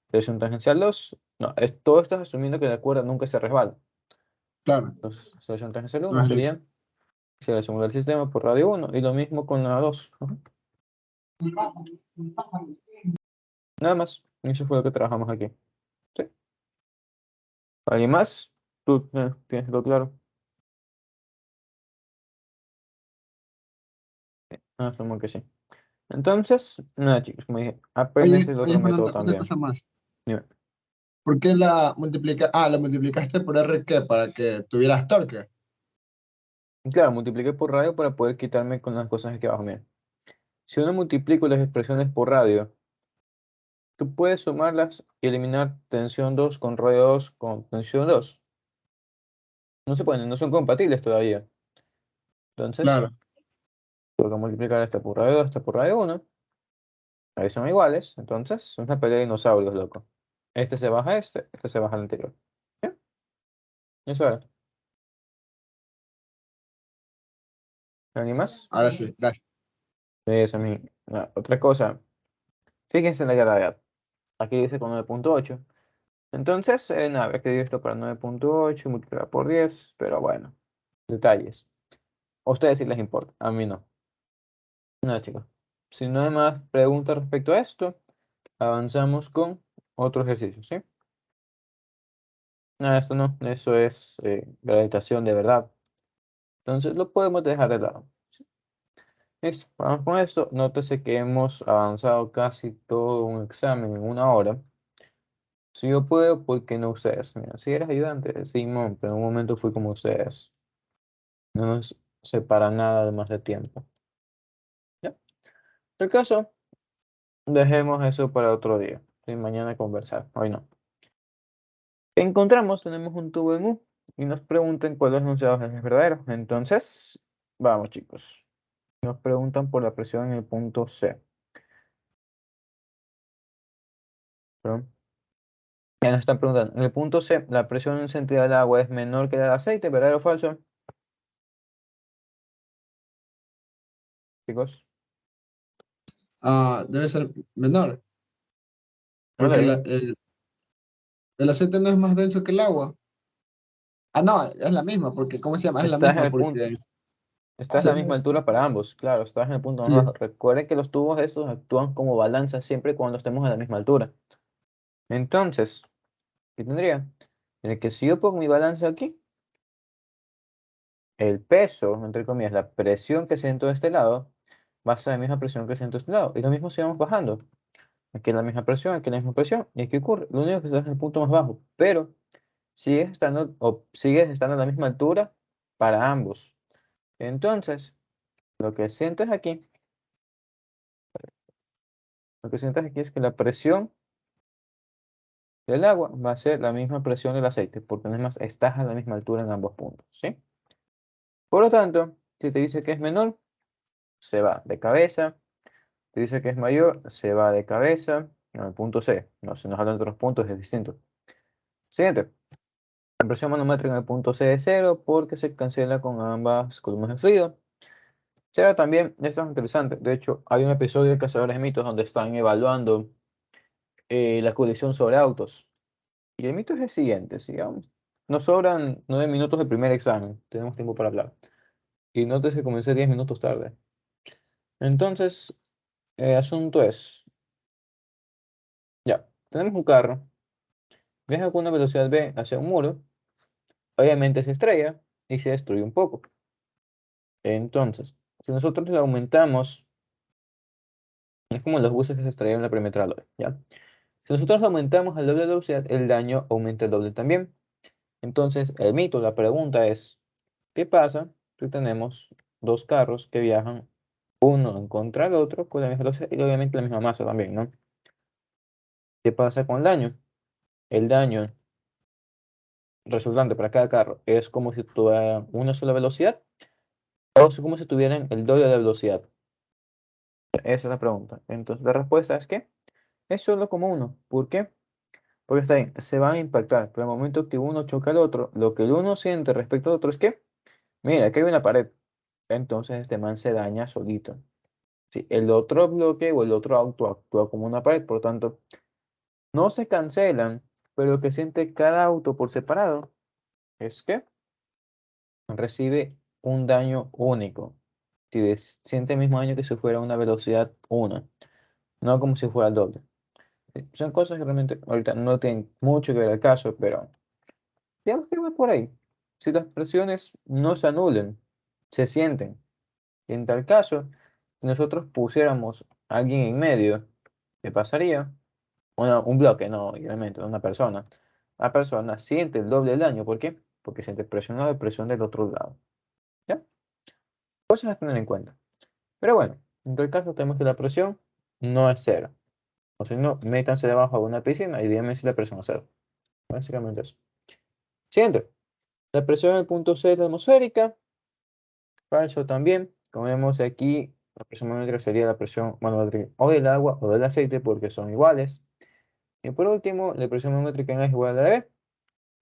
aceleración tangencial 2. No, todo esto es asumiendo que la cuerda nunca se resbala. Claro, Entonces, aceleración tangencial 1 no es listo. sería aceleración del sistema por radio 1 y lo mismo con la 2. Ujú. Nada más, eso fue lo que trabajamos aquí. ¿Sí? ¿Alguien más? ¿Tú tienes todo claro? Asumo que sí. Entonces, nada chicos, como dije, apréndanse el Oye, otro método Fernando, una también. cosa más. Dime. ¿Por qué la multiplicaste por R qué? Para que tuvieras torque. Claro, multipliqué por radio para poder quitarme con las cosas aquí abajo. Miren. Si uno multiplica las expresiones por radio, tú puedes sumarlas y eliminar tensión 2 con radio 2 con tensión 2. No se pueden, no son compatibles todavía. Entonces, Claro, tengo que multiplicar esta por radio 2, esta por radio 1. Ahí son iguales. Entonces, es una pelea de dinosaurios, loco. Este se baja a este se baja al anterior. ¿Ya? Eso era. ¿Alguien más? ahora sí, gracias. Eso, otra cosa. Fíjense en la gravedad. Aquí dice con 9.8. Entonces, nada, habría que dividir esto para 9.8 y multiplicar por 10, pero bueno, detalles. A ustedes sí les importa, a mí no. Nada, chicos. Si no hay más preguntas respecto a esto, avanzamos con otro ejercicio, ¿sí? Nada, esto no, eso es gravitación de verdad. Entonces lo podemos dejar de lado. ¿Sí? Listo, vamos con esto. Nótese que hemos avanzado casi todo un examen en 1 hora. Si yo puedo, ¿por qué no ustedes? Mira, si eres ayudante, Simón, pero en un momento fui como ustedes. No nos separa nada de más de tiempo. ¿Ya? El caso, dejemos eso para otro día. Sí, mañana conversar, hoy no. Encontramos, tenemos un tubo en U y nos preguntan cuál de los enunciados es verdadero. Entonces, vamos chicos. Nos preguntan por la presión en el punto C. ¿Perdón? Ya nos están preguntando, en el punto C, la presión en sentido del agua es menor que la del aceite, ¿verdadero o falso? Chicos, Debe ser menor, no porque leí. el aceite no es más denso que el agua. No, es la misma, porque ¿cómo se llama? Es la Estás en misma, el porque punto, estás a la misma según, altura para ambos. Claro, estás en el punto más sí, bajo. Recuerden que los tubos estos actúan como balanza siempre cuando estemos a la misma altura. Entonces, ¿qué tendría? Tiene que si yo pongo mi balanza aquí, el peso, entre comillas, la presión que siento de este lado, va a ser la misma presión que siento de este lado. Y lo mismo si vamos bajando. Aquí es la misma presión, aquí es la misma presión. ¿Y aquí ocurre? Lo único que estás en el punto más bajo. Pero sigues estando a la misma altura para ambos. Entonces, lo que sientes aquí, lo que sientes aquí es que la presión del agua va a ser la misma presión del aceite, porque además estás a la misma altura en ambos puntos, ¿sí? Por lo tanto, si te dice que es menor, se va de cabeza. Te dice que es mayor, se va de cabeza. No, el punto C. No, se nos hablan de otros puntos, es distinto. Siguiente. La presión manométrica en el punto C es cero porque se cancela con ambas columnas de fluido. Cero también, esto es interesante. De hecho, hay un episodio de Cazadores de Mitos donde están evaluando la colisión sobre autos. Y el mito es el siguiente, sigamos. Nos sobran 9 minutos del primer examen. Tenemos tiempo para hablar. Y nótese que comencé 10 minutos tarde. Entonces, el asunto es, ya, tenemos un carro, viaja con una velocidad v hacia un muro, obviamente se estrella y se destruye un poco. Entonces, si nosotros le aumentamos, es como los buses que se estrellan en la perimetral hoy, ¿ya? Si nosotros aumentamos el doble de velocidad, el daño aumenta el doble también. Entonces, el mito, la pregunta es, ¿qué pasa si tenemos dos carros que viajan uno en contra del otro con la misma velocidad y obviamente la misma masa también, ¿no? ¿Qué pasa con el daño? El daño resultante para cada carro es como si tuvieran una sola velocidad o es como si tuvieran el doble de velocidad. Esa es la pregunta. Entonces, la respuesta es que es solo como uno. ¿Por qué? Porque está bien, se van a impactar, pero al momento que uno choca al otro, lo que el uno siente respecto al otro es que, mira, aquí hay una pared. Entonces este man se daña solito. Si el otro bloque o el otro auto actúa como una pared, por lo tanto, no se cancelan, pero lo que siente cada auto por separado es que recibe un daño único. Siente el mismo daño que si fuera una velocidad 1, no como si fuera el doble. Son cosas que realmente ahorita no tienen mucho que ver al caso, pero digamos que va por ahí. Si las presiones no se anulen, se sienten. En tal caso, si nosotros pusiéramos a alguien en medio, ¿qué pasaría? Bueno, un bloque, no, obviamente, una persona. La persona siente el doble del daño. ¿Por qué? Porque siente presión a la presión del otro lado. ¿Ya? Cosas a tener en cuenta. Pero bueno, en tal caso tenemos que la presión no es cero. O si no, métanse debajo de una piscina y díganme si la presión es cero. Básicamente eso. Siguiente. La presión en el punto C es la atmosférica. Falso también. Como vemos aquí, la presión manométrica sería la presión manométrica o del agua o del aceite porque son iguales. Y por último, la presión manométrica no es igual a la de B.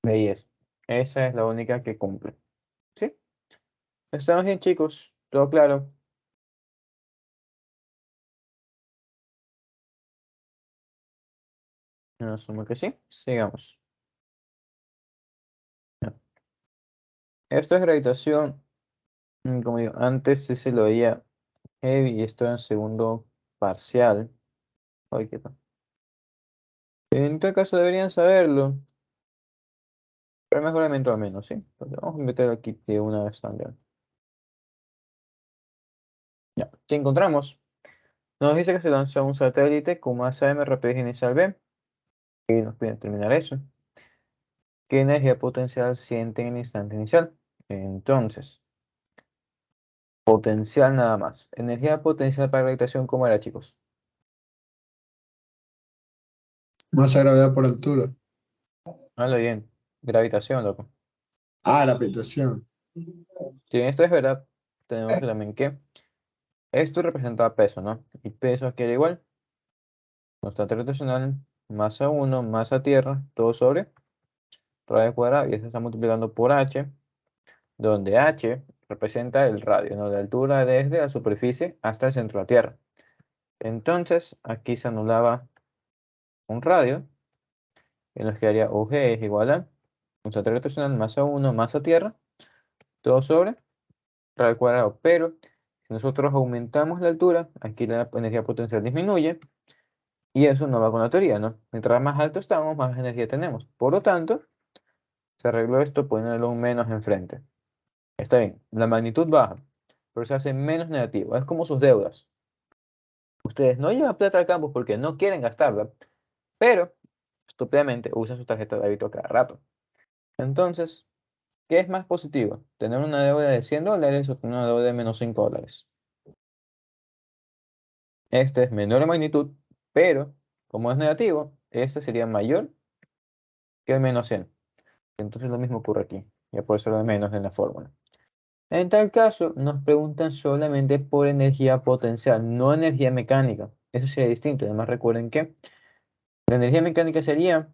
B y S. Esa es la única que cumple. ¿Sí? ¿Estamos bien, chicos? ¿Todo claro? Asumo que sí. Sigamos. Ya. Esto es gravitación. Como digo, antes sí se lo veía heavy y esto en segundo parcial. Ay, qué tal. En tal caso deberían saberlo. Pero mejor al menos, ¿sí? Entonces vamos a meter aquí de una vez también. Ya, ¿qué encontramos? Nos dice que se lanzó un satélite con masa m, rapidez inicial v. Y nos pide terminar eso. ¿Qué energía potencial siente en el instante inicial? Entonces, potencial nada más. Energía potencial para gravitación, ¿cómo era, chicos? Masa gravedad por altura. Hazlo bien. Gravitación, loco. Ah, la habitación. Si esto es verdad, tenemos también que esto representa peso, ¿no? Y peso aquí era igual. Constante gravitacional, masa 1, masa tierra, todo sobre radio cuadrada. Y eso está multiplicando por h, donde h representa el radio, ¿no? La altura desde la superficie hasta el centro de la Tierra. Entonces, aquí se anulaba un radio, y nos quedaría OG es igual a constante gravitacional, masa 1, masa tierra, todo sobre radio cuadrado. Pero si nosotros aumentamos la altura, aquí la energía potencial disminuye, y eso no va con la teoría, ¿no? Mientras más alto estamos, más energía tenemos. Por lo tanto, se arregló esto poniéndole un menos enfrente. Está bien, la magnitud baja, pero se hace menos negativo. Es como sus deudas. Ustedes no llevan plata al campus porque no quieren gastarla, pero estúpidamente usan su tarjeta de débito cada rato. Entonces, ¿qué es más positivo? ¿Tener una deuda de $100 o tener una deuda de menos $5? Este es menor en magnitud, pero como es negativo, este sería mayor que el menos 100. Entonces lo mismo ocurre aquí. Ya por eso lo de menos en la fórmula. En tal caso, nos preguntan solamente por energía potencial, no energía mecánica. Eso sería distinto. Además, recuerden que la energía mecánica sería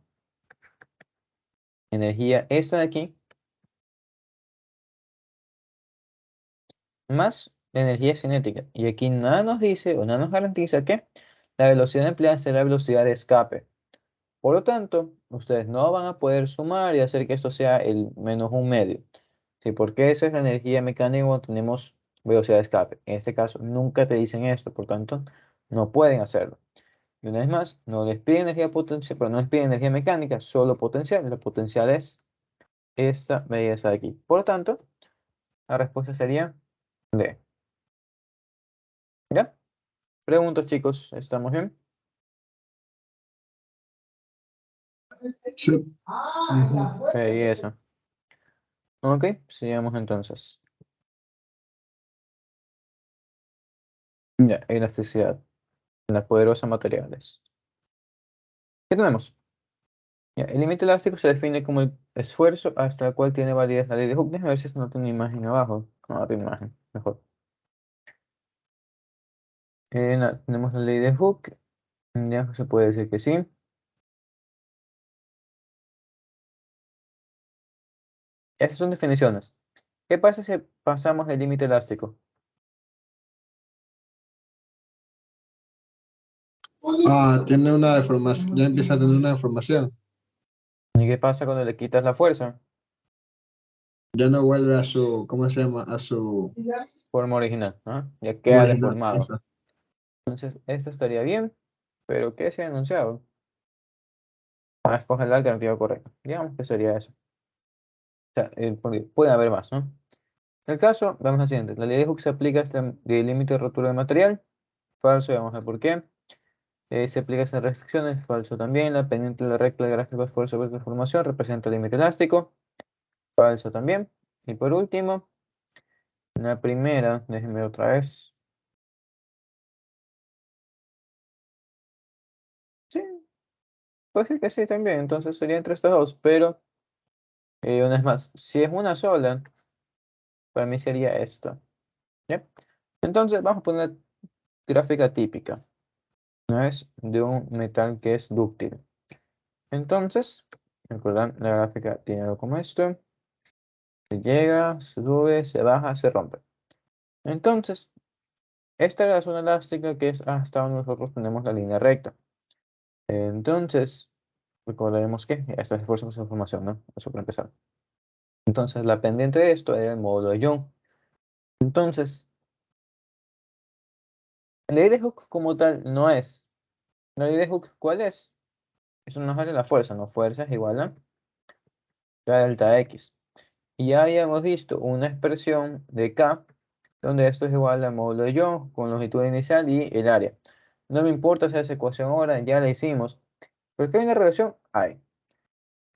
energía esta de aquí más la energía cinética. Y aquí nada nos dice o nada nos garantiza que la velocidad empleada será la velocidad de escape. Por lo tanto, ustedes no van a poder sumar y hacer que esto sea el menos un medio. ¿Sí? Porque esa es la energía mecánica cuando tenemos velocidad de escape. En este caso, nunca te dicen esto, por tanto, no pueden hacerlo. Y una vez más, no les piden energía potencial, pero no les piden energía mecánica, solo potencial. La potencial es esta belleza de aquí. Por lo tanto, la respuesta sería D. ¿Ya? Preguntas, chicos, ¿estamos bien? Sí. Belleza. Ok, sigamos entonces. Ya, elasticidad. Las poderosas materiales. ¿Qué tenemos? Ya, el límite elástico se define como el esfuerzo hasta el cual tiene validez la ley de Hooke. Déjame ver si esto no tiene una imagen abajo. No, tiene imagen, mejor. Tenemos la ley de Hooke. Ya se puede decir que sí. Estas son definiciones. ¿Qué pasa si pasamos el límite elástico? Ah, tiene una deformación, ya empieza a tener una deformación. ¿Y qué pasa cuando le quitas la fuerza? Ya no vuelve a su, ¿cómo se llama? A su Forma original, ¿no? Ya queda original. deformado. Esa. Entonces, esto estaría bien, pero ¿qué se ha enunciado? Para escoger la alternativa correcta. Digamos que sería eso. O sea, porque puede haber más, ¿no? En el caso, vamos al siguiente. La ley de Hooke se aplica hasta el límite de rotura del material. Falso, y vamos a ver por qué. Se aplica sin restricciones. Falso también. La pendiente de la recta del gráfico de esfuerzo de deformación representa el límite elástico. Falso también. Y por último, la primera, déjenme ver otra vez. Sí, puede ser que sí también. Entonces sería entre estos dos. Pero, una vez más, si es una sola, para mí sería esta. ¿Ya? Entonces, vamos a poner gráfica típica. No es de un metal que es dúctil. Entonces, recuerdan, la gráfica tiene algo como esto. Se llega, se sube, se baja, se rompe. Entonces, esta es la zona elástica que es hasta donde nosotros tenemos la línea recta. Entonces, Recordemos que esto es esfuerzo de información, ¿no? Eso para empezar. Entonces, la pendiente de esto era el módulo de Young. Entonces, la ley de Hooke como tal no es. La ley de Hooke, ¿cuál es? Eso nos vale la fuerza, ¿no? Fuerza es igual a la delta X. Y ya habíamos visto una expresión de K, donde esto es igual al módulo de Young con longitud inicial y el área. No me importa hacer esa ecuación ahora, ya la hicimos. Pero que hay una relación, hay.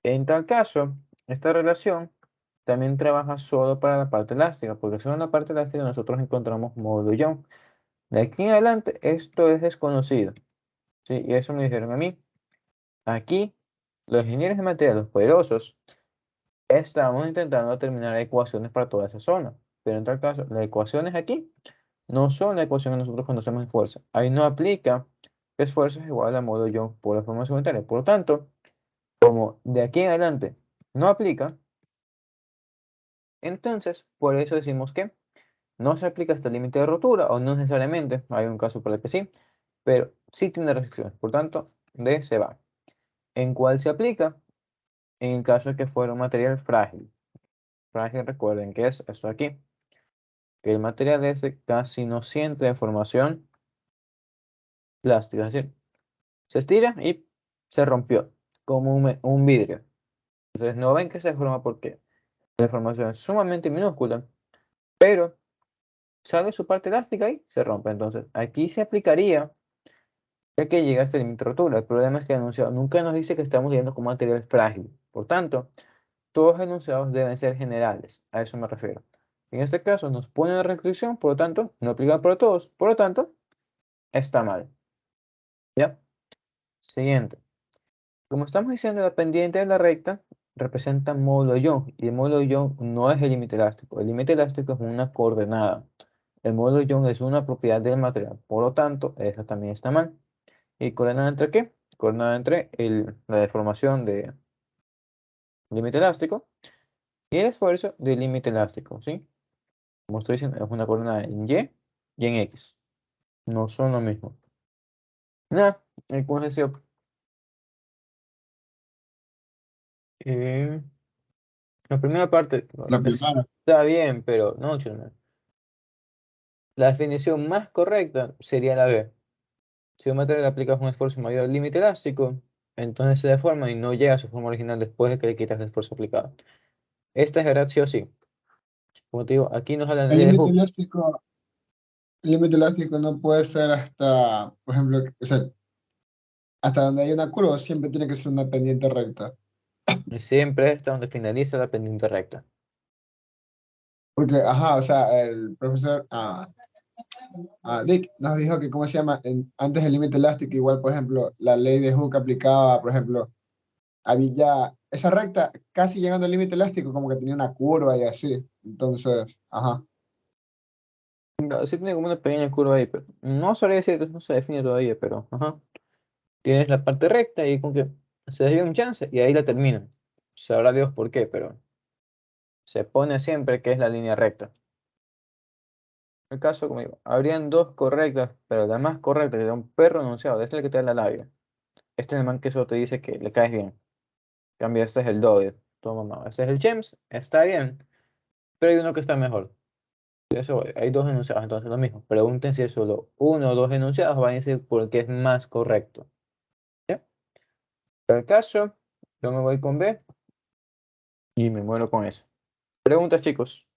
En tal caso, esta relación también trabaja solo para la parte elástica, porque solo en la parte elástica nosotros encontramos módulo Young. De aquí en adelante, esto es desconocido. ¿Sí? Y eso me dijeron a mí. Aquí, los ingenieros de materiales, los poderosos, estamos intentando determinar ecuaciones para toda esa zona. Pero en tal caso, las ecuaciones aquí no son las ecuaciones que nosotros conocemos de fuerza. Ahí no aplica que esfuerzo es igual a módulo Young por la formación unitaria. Por lo tanto, como de aquí en adelante no aplica, entonces por eso decimos que no se aplica hasta el límite de rotura, o no necesariamente, hay un caso para el que sí, pero sí tiene restricciones. Por tanto, D se va. ¿En cuál se aplica? En el caso de que fuera un material frágil. Frágil, recuerden que es esto aquí, que el material ese casi no siente deformación plástica, es decir, se estira y se rompió, como un vidrio. Entonces no ven que se deforma porque la deformación es sumamente minúscula, pero sale su parte elástica y se rompe. Entonces aquí se aplicaría ya que llega hasta el límite de rotura. El problema es que el enunciado nunca nos dice que estamos lidiando con material frágil. Por tanto, todos los enunciados deben ser generales. A eso me refiero. En este caso nos pone una restricción, por lo tanto, no aplica para todos. Por lo tanto, está mal. ¿Ya? Siguiente. Como estamos diciendo, la pendiente de la recta representa módulo Young. Y el módulo Young no es el límite elástico. El límite elástico es una coordenada. El módulo Young es una propiedad del material. Por lo tanto, esa también está mal. ¿Y coordenada entre qué? Coordenada entre la deformación de límite elástico y el esfuerzo del límite elástico, ¿sí? Como estoy diciendo, es una coordenada en y en X. No son lo mismo. Nada, el conjunción. La primera parte La primera. está bien, pero no, chino. La definición más correcta sería la B. Si un material le aplicas un esfuerzo mayor al límite elástico, entonces se deforma y no llega a su forma original después de que le quitas el esfuerzo aplicado. Esta es verdad sí o sí. Como te digo, aquí nos hablan El de límite Hooke. elástico, el límite elástico no puede ser hasta, por ejemplo, o sea, hasta donde hay una curva, siempre tiene que ser una pendiente recta. Y siempre está donde finaliza la pendiente recta. Porque, ajá, o sea, el profesor Dick nos dijo que, ¿cómo se llama? Antes del límite elástico, igual, por ejemplo, la ley de Hooke aplicaba, por ejemplo, había esa recta casi llegando al límite elástico, como que tenía una curva y así. Entonces, ajá. No, sí tiene como una pequeña curva ahí, pero no sabría decir, no se define todavía, pero ajá. Tienes la parte recta y con que se desvía un chance y ahí la terminan. Sabrá Dios por qué, pero se pone siempre que es la línea recta. En el caso, como digo, habrían dos correctas, pero la más correcta que da un perro enunciado, este es el que te da la labia. Este es el man que solo te dice que le caes bien. En cambio, este es el Dode. Toma, mamá. Este es el James, está bien, pero hay uno que está mejor. De eso voy. Hay dos enunciados, entonces lo mismo. Pregunten si es solo uno o dos enunciados, van a decir por qué es más correcto. ¿Ya? Para el caso, yo me voy con B y me muero con eso. Preguntas, chicos.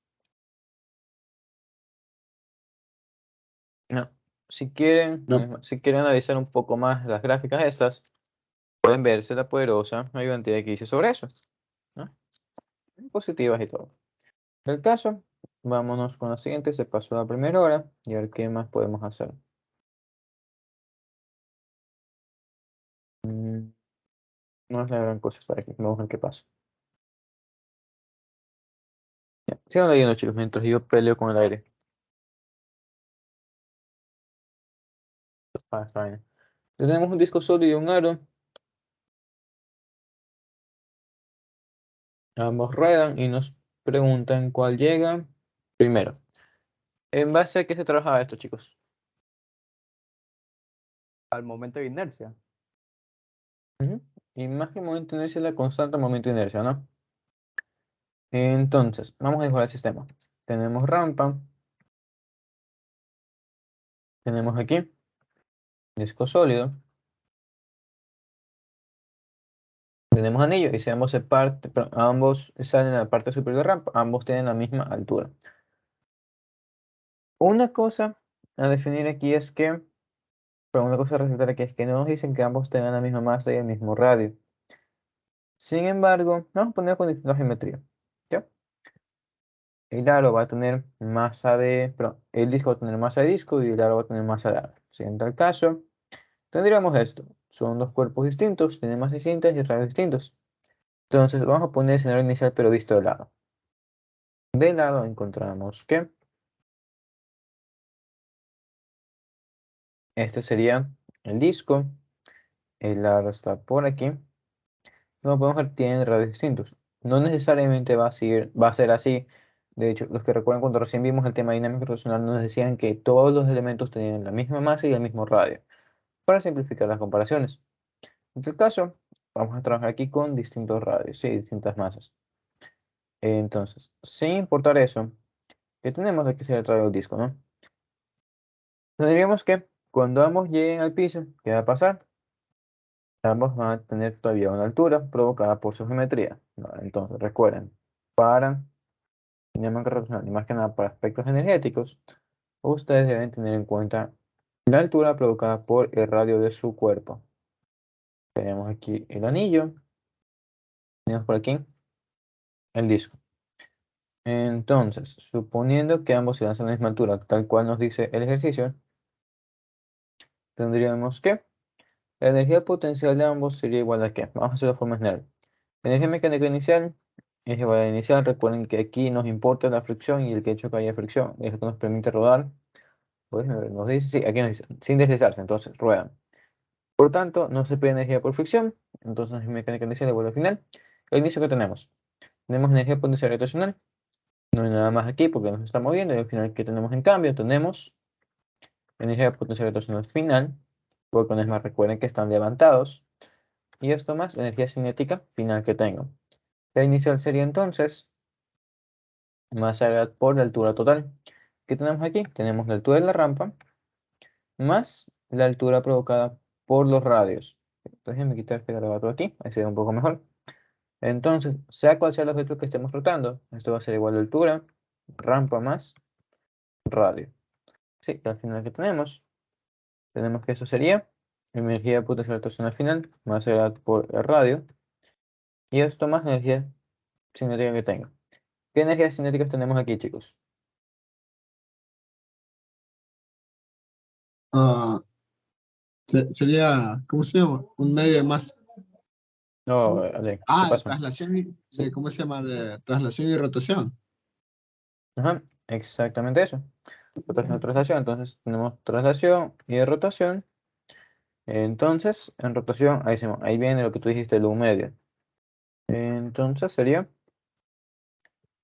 No. Si quieren, No, si quieren analizar un poco más las gráficas estas, pueden verse la poderosa ayudantía que hice sobre eso, ¿no? Positivas y todo. En el caso, vámonos con la siguiente. Se pasó la primera hora y a ver qué más podemos hacer. Mm, no es la gran cosa estar aquí. Vamos a ver qué pasa. Ya, sigan leyendo, chicos, mientras yo peleo con el aire. Está bien. Tenemos un disco sólido y un aro. Ambos ruedan y nos preguntan cuál llega primero. ¿En base a qué se trabajaba esto, chicos? Al momento de inercia. Ujú. Y más que momento de inercia, la constante momento de inercia, ¿no? Entonces, vamos a dibujar el sistema. Tenemos rampa. Tenemos aquí disco sólido. Tenemos anillo y si ambos ambos salen a la parte superior de rampa, ambos tienen la misma altura. Una cosa a definir aquí es que, pero una cosa a resaltar aquí es que no nos dicen que ambos tengan la misma masa y el mismo radio. Sin embargo, vamos a poner con distinta geometría. ¿Ya? El aro va a tener masa de, perdón, el disco va a tener masa de disco y el aro va a tener masa de aro. Si en tal caso, tendríamos esto. Son dos cuerpos distintos, tienen masas distintas y radios distintos. Entonces vamos a poner el escenario inicial pero visto de lado. De lado encontramos que este sería el disco, el aro está por aquí. Como podemos ver, tienen radios distintos. No necesariamente va a ser así. De hecho, los que recuerdan cuando recién vimos el tema dinámico rotacional nos decían que todos los elementos tenían la misma masa y el mismo radio. Para simplificar las comparaciones. En este caso, vamos a trabajar aquí con distintos radios, sí, distintas masas. Entonces, sin importar eso, que tenemos aquí ser el radio del disco, ¿no? Tendríamos que cuando ambos lleguen al piso, ¿qué va a pasar? Ambos van a tener todavía una altura provocada por su geometría. Vale, entonces, recuerden, para dinámica rotacional y más que nada para aspectos energéticos, ustedes deben tener en cuenta la altura provocada por el radio de su cuerpo. Tenemos aquí el anillo, tenemos por aquí el disco. Entonces, suponiendo que ambos se lanzan a la misma altura, tal cual nos dice el ejercicio, tendríamos que la energía potencial de ambos sería igual a ¿qué? Vamos a hacerlo de forma general. La energía mecánica inicial es igual a la inicial. Recuerden que aquí nos importa la fricción y el que hecho que haya fricción es lo que nos permite rodar. Pues nos dice, sí, aquí nos dice, sin deslizarse, entonces ruedan. Por tanto, no se pierde energía por fricción, entonces la energía mecánica inicial igual al final. El inicio que tenemos energía potencial rotacional. No hay nada más aquí porque nos está moviendo. Y al final, ¿qué tenemos en cambio? Tenemos energía potencial rotacional final, porque una vez más recuerden que están levantados. Y esto más la energía cinética final que tengo. La inicial sería entonces masa por la altura total. ¿Qué tenemos aquí? Tenemos la altura de la rampa más la altura provocada por los radios. Déjenme quitar este garabato aquí, así se ve un poco mejor. Entonces, sea cual sea el objeto que estemos rotando, esto va a ser igual a altura, rampa más radio. Sí, al final que tenemos que eso sería energía potencial rotacional final más el por el radio. Y esto más energía cinética que tengo. ¿Qué energías cinéticas tenemos aquí, chicos? Ah, sería, ¿cómo se llama? Un medio de masa. No, Ale, ¿qué Ah, de pasó? traslación Sí. ¿cómo se llama? De traslación y rotación. Ajá, exactamente eso. Rotación y traslación. Entonces tenemos traslación y rotación. Entonces, en rotación, ahí viene lo que tú dijiste, el un medio. Entonces sería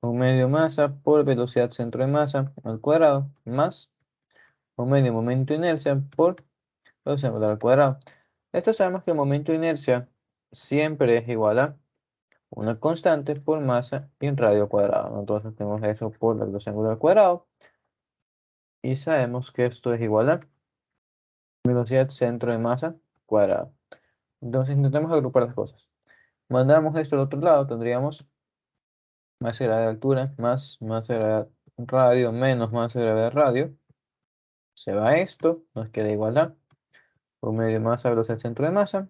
un medio masa por velocidad centro de masa al cuadrado más un medio momento de inercia por velocidad molar al cuadrado. Esto sabemos que el momento de inercia siempre es igual a una constante por masa y un radio cuadrado, ¿no? Entonces tenemos eso por la velocidad angular al cuadrado y sabemos que esto es igual a velocidad centro de masa cuadrado. Entonces intentemos agrupar las cosas. Mandamos esto al otro lado, tendríamos masa de gravedad de altura más masa de gravedad radio menos masa de gravedad radio. Se va esto, nos queda igual a un medio masa velocidad centro de masa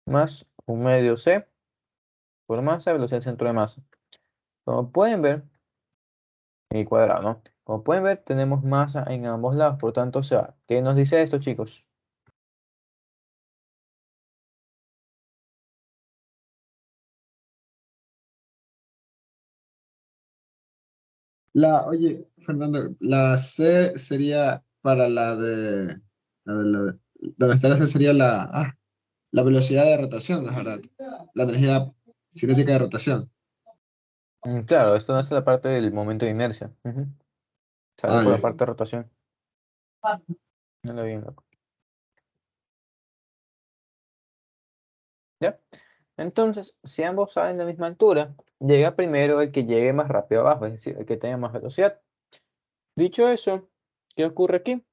más un medio c por masa velocidad centro de masa. Como pueden ver, y cuadrado, ¿no? Como pueden ver, tenemos masa en ambos lados, por tanto se va. ¿Qué nos dice esto, chicos? Oye, Fernando, la C sería para la de donde está la C sería la velocidad de rotación, ¿no es verdad? La energía cinética de rotación. Claro, esto no es la parte del momento de inercia. Ujú. Sale Ah, por la ya. parte de rotación. No lo vi, loco. ¿Ya? Entonces, si ambos salen de la misma altura, llega primero el que llegue más rápido abajo, es decir, el que tenga más velocidad. Dicho eso, ¿qué ocurre aquí?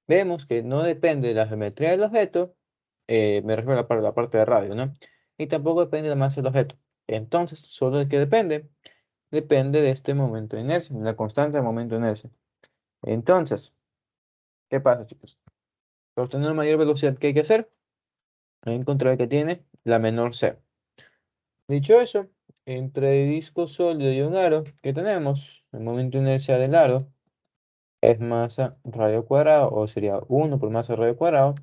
Vemos que no depende de la geometría del objeto, me refiero a la parte de radio, ¿no? Y tampoco depende de la masa del objeto. Entonces, solo el que depende de este momento de inercia, de la constante del momento de inercia. Entonces, ¿qué pasa, chicos? Para obtener una mayor velocidad, ¿qué hay que hacer? Hay que encontrar el que tiene la menor c. Dicho eso, entre el disco sólido y un aro, ¿qué tenemos? El momento de inercia del aro es masa radio cuadrado, o sería 1 por masa radio cuadrado.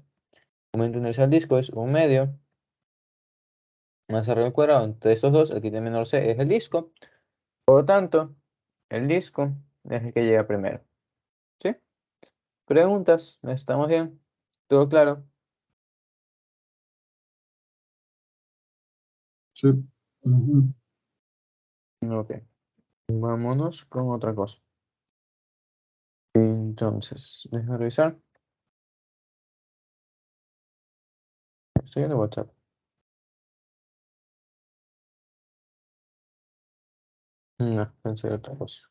El momento de inercia del disco es 1 medio masa radio cuadrado. Entre estos dos, el que tiene menor c es el disco. Por lo tanto, el disco es el que llega primero. ¿Sí? ¿Preguntas? ¿Estamos bien? ¿Todo claro? Sí. Ujú. Ok. Vámonos con otra cosa. Entonces, déjame revisar. Estoy en el WhatsApp. No, pensé en otra cosa.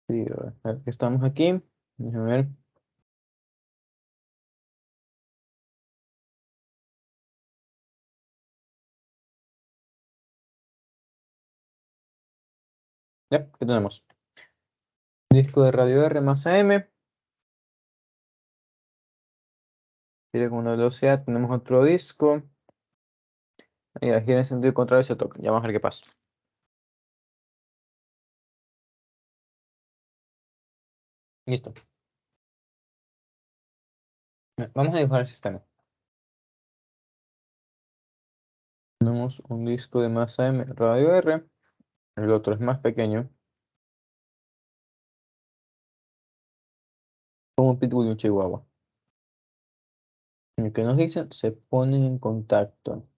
Sí, a ver, estamos aquí. Déjame ver. Ya, ¿qué tenemos? Disco de radio R más AM. Gira con una velocidad. Tenemos otro disco. Mira, gira en sentido contrario y se toca. Ya vamos a ver qué pasa. Listo. Vamos a dibujar el sistema. Tenemos un disco de masa M, radio R. El otro es más pequeño. Como un pitbull y un chihuahua. ¿Qué nos dicen? Se ponen en contacto.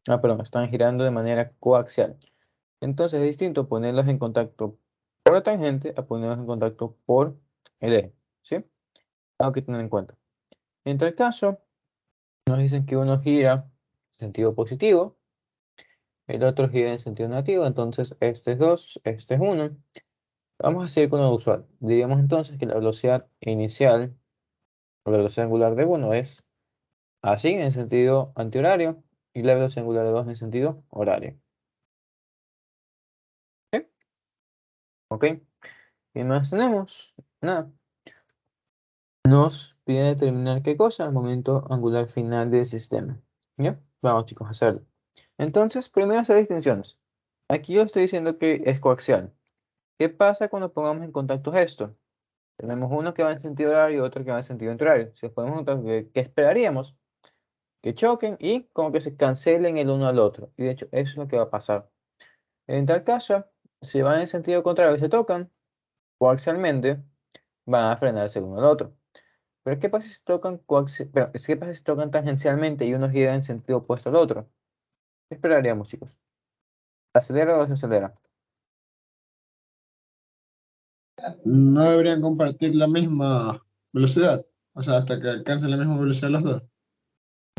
Ah, perdón, están girando de manera coaxial. Entonces es distinto ponerlos en contacto por la tangente a ponerlos en contacto por el eje. ¿Sí? Algo que tener en cuenta. En tal caso, nos dicen que uno gira en sentido positivo, el otro gira en sentido negativo. Entonces este es 2, este es 1. Vamos a seguir con lo usual. Diríamos entonces que la velocidad inicial o la velocidad angular de 1 es así en sentido antihorario y la velocidad angular de 2 en sentido horario. ¿Sí? ¿Ok? ¿Qué más tenemos? Nada. Nos pide determinar qué cosa, el momento angular final del sistema. ¿Ya? Vamos, chicos, a hacerlo. Entonces, primero hacer distinciones. Aquí yo estoy diciendo que es coaxial. ¿Qué pasa cuando pongamos en contacto esto? Tenemos uno que va en sentido horario y otro que va en sentido contrario. Si los ponemos en contacto, ¿qué esperaríamos? Que choquen y como que se cancelen el uno al otro. Y de hecho, eso es lo que va a pasar. En tal caso, si van en sentido contrario y se tocan, coaxialmente, van a frenarse el uno al otro. Pero ¿qué pasa si tocan ¿qué pasa si tocan tangencialmente y uno gira en sentido opuesto al otro? ¿Qué esperaríamos, chicos? ¿Acelera o desacelera? No deberían compartir la misma velocidad. O sea, hasta que alcancen la misma velocidad los dos.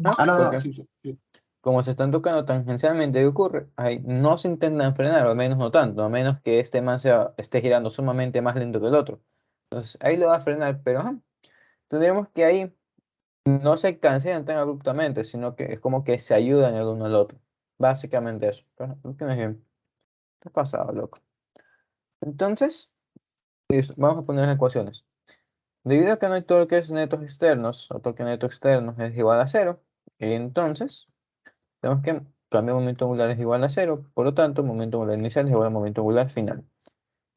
¿No? Ah, no, ¿Por no, qué? sí, sí, sí. Como se están tocando tangencialmente, ¿qué ocurre? Ahí no se intentan frenar, o al menos no tanto, a menos que este man esté girando sumamente más lento que el otro. Entonces ahí lo va a frenar, pero ajá, tendríamos que ahí no se cancelan tan abruptamente, sino que es como que se ayudan el uno al otro. Básicamente eso. Pero, ¿qué me dije? ¿Qué ha pasado, loco? Entonces, listo, vamos a poner las ecuaciones. Debido a que no hay torques netos externos, o torque neto externo es igual a cero, entonces tenemos que cambio de momento angular es igual a cero, por lo tanto, momento angular inicial es igual al momento angular final.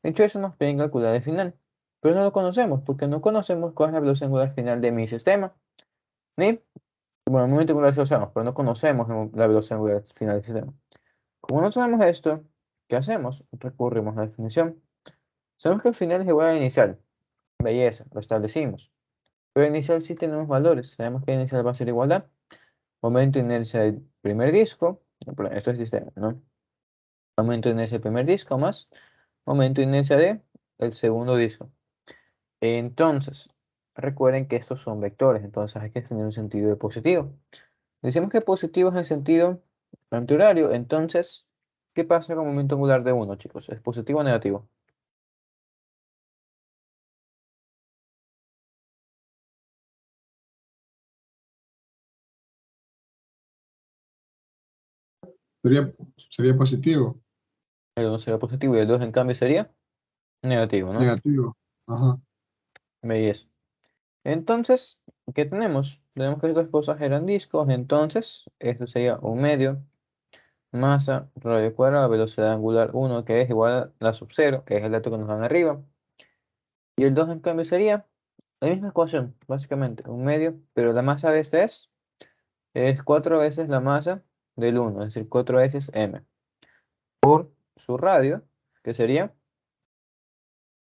Dicho eso, nos piden calcular el final, pero no lo conocemos, porque no conocemos cuál es la velocidad angular final de mi sistema, ni, bueno, el momento angular sí lo sabemos, pero no conocemos la velocidad angular final del sistema. Como no sabemos esto, ¿qué hacemos? Recurrimos a la definición. Sabemos que el final es igual al inicial. Belleza, lo establecimos. Pero inicial sí tenemos valores. Sabemos que inicial va a ser igual a momento de inercia del primer disco. Perdón, esto es sistema, ¿no? Momento de inercia del primer disco más momento de inercia de el segundo disco. Entonces, recuerden que estos son vectores, entonces hay que tener un sentido de positivo. Decimos que positivo es en sentido antihorario, entonces, ¿qué pasa con momento angular de 1, chicos? ¿Es positivo o negativo? Sería, sería positivo, El 1 sería positivo y el 2 en cambio sería negativo, ¿no? negativo. Ajá. Belleza. Entonces, ¿qué tenemos? Tenemos que estas cosas eran discos, entonces esto sería un medio, masa, radio cuadrado, velocidad angular 1, que es igual a la sub 0, que es el dato que nos dan arriba. Y el 2 en cambio sería la misma ecuación, básicamente, un medio, pero la masa de este es 4 veces la masa del 1, es decir, 4 veces m, por su radio, que sería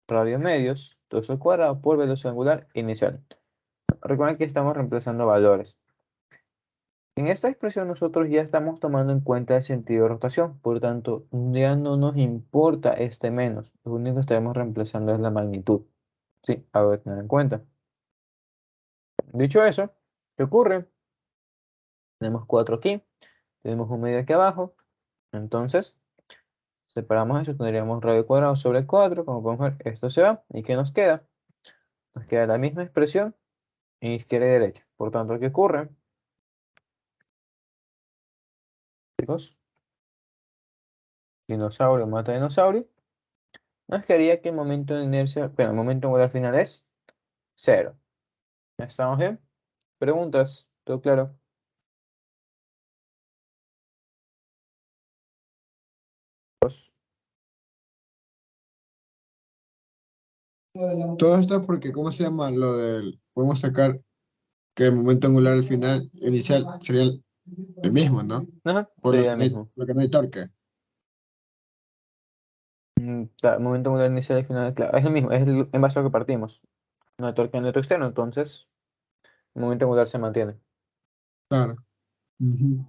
radio medios, todo eso al cuadrado, por velocidad angular inicial. Recuerden que estamos reemplazando valores. En esta expresión nosotros ya estamos tomando en cuenta el sentido de rotación, por tanto ya no nos importa este menos, lo único que estaremos reemplazando es la magnitud. Sí, algo a tener en cuenta. Dicho eso, ¿qué ocurre? Tenemos 4 aquí, tenemos un medio aquí abajo, entonces separamos eso, tendríamos radio cuadrado sobre 4, como podemos ver, esto se va, ¿y qué nos queda? Nos queda la misma expresión en izquierda y derecha, por tanto, ¿qué ocurre? Chicos, dinosaurio mata dinosaurio, nos quedaría que el momento de inercia, pero el momento angular final es 0. ¿Estamos bien? ¿Preguntas? ¿Todo claro? Pues, Todo esto porque, ¿cómo se llama? Lo del, podemos sacar que el momento angular al final, inicial, sería el mismo, ¿no? ajá, Por sería el mismo. lo que no hay torque. Claro, momento angular inicial y final, claro, es el mismo, es en base a lo que partimos. No hay torque en el otro externo, entonces el momento angular se mantiene. Claro. Ujú.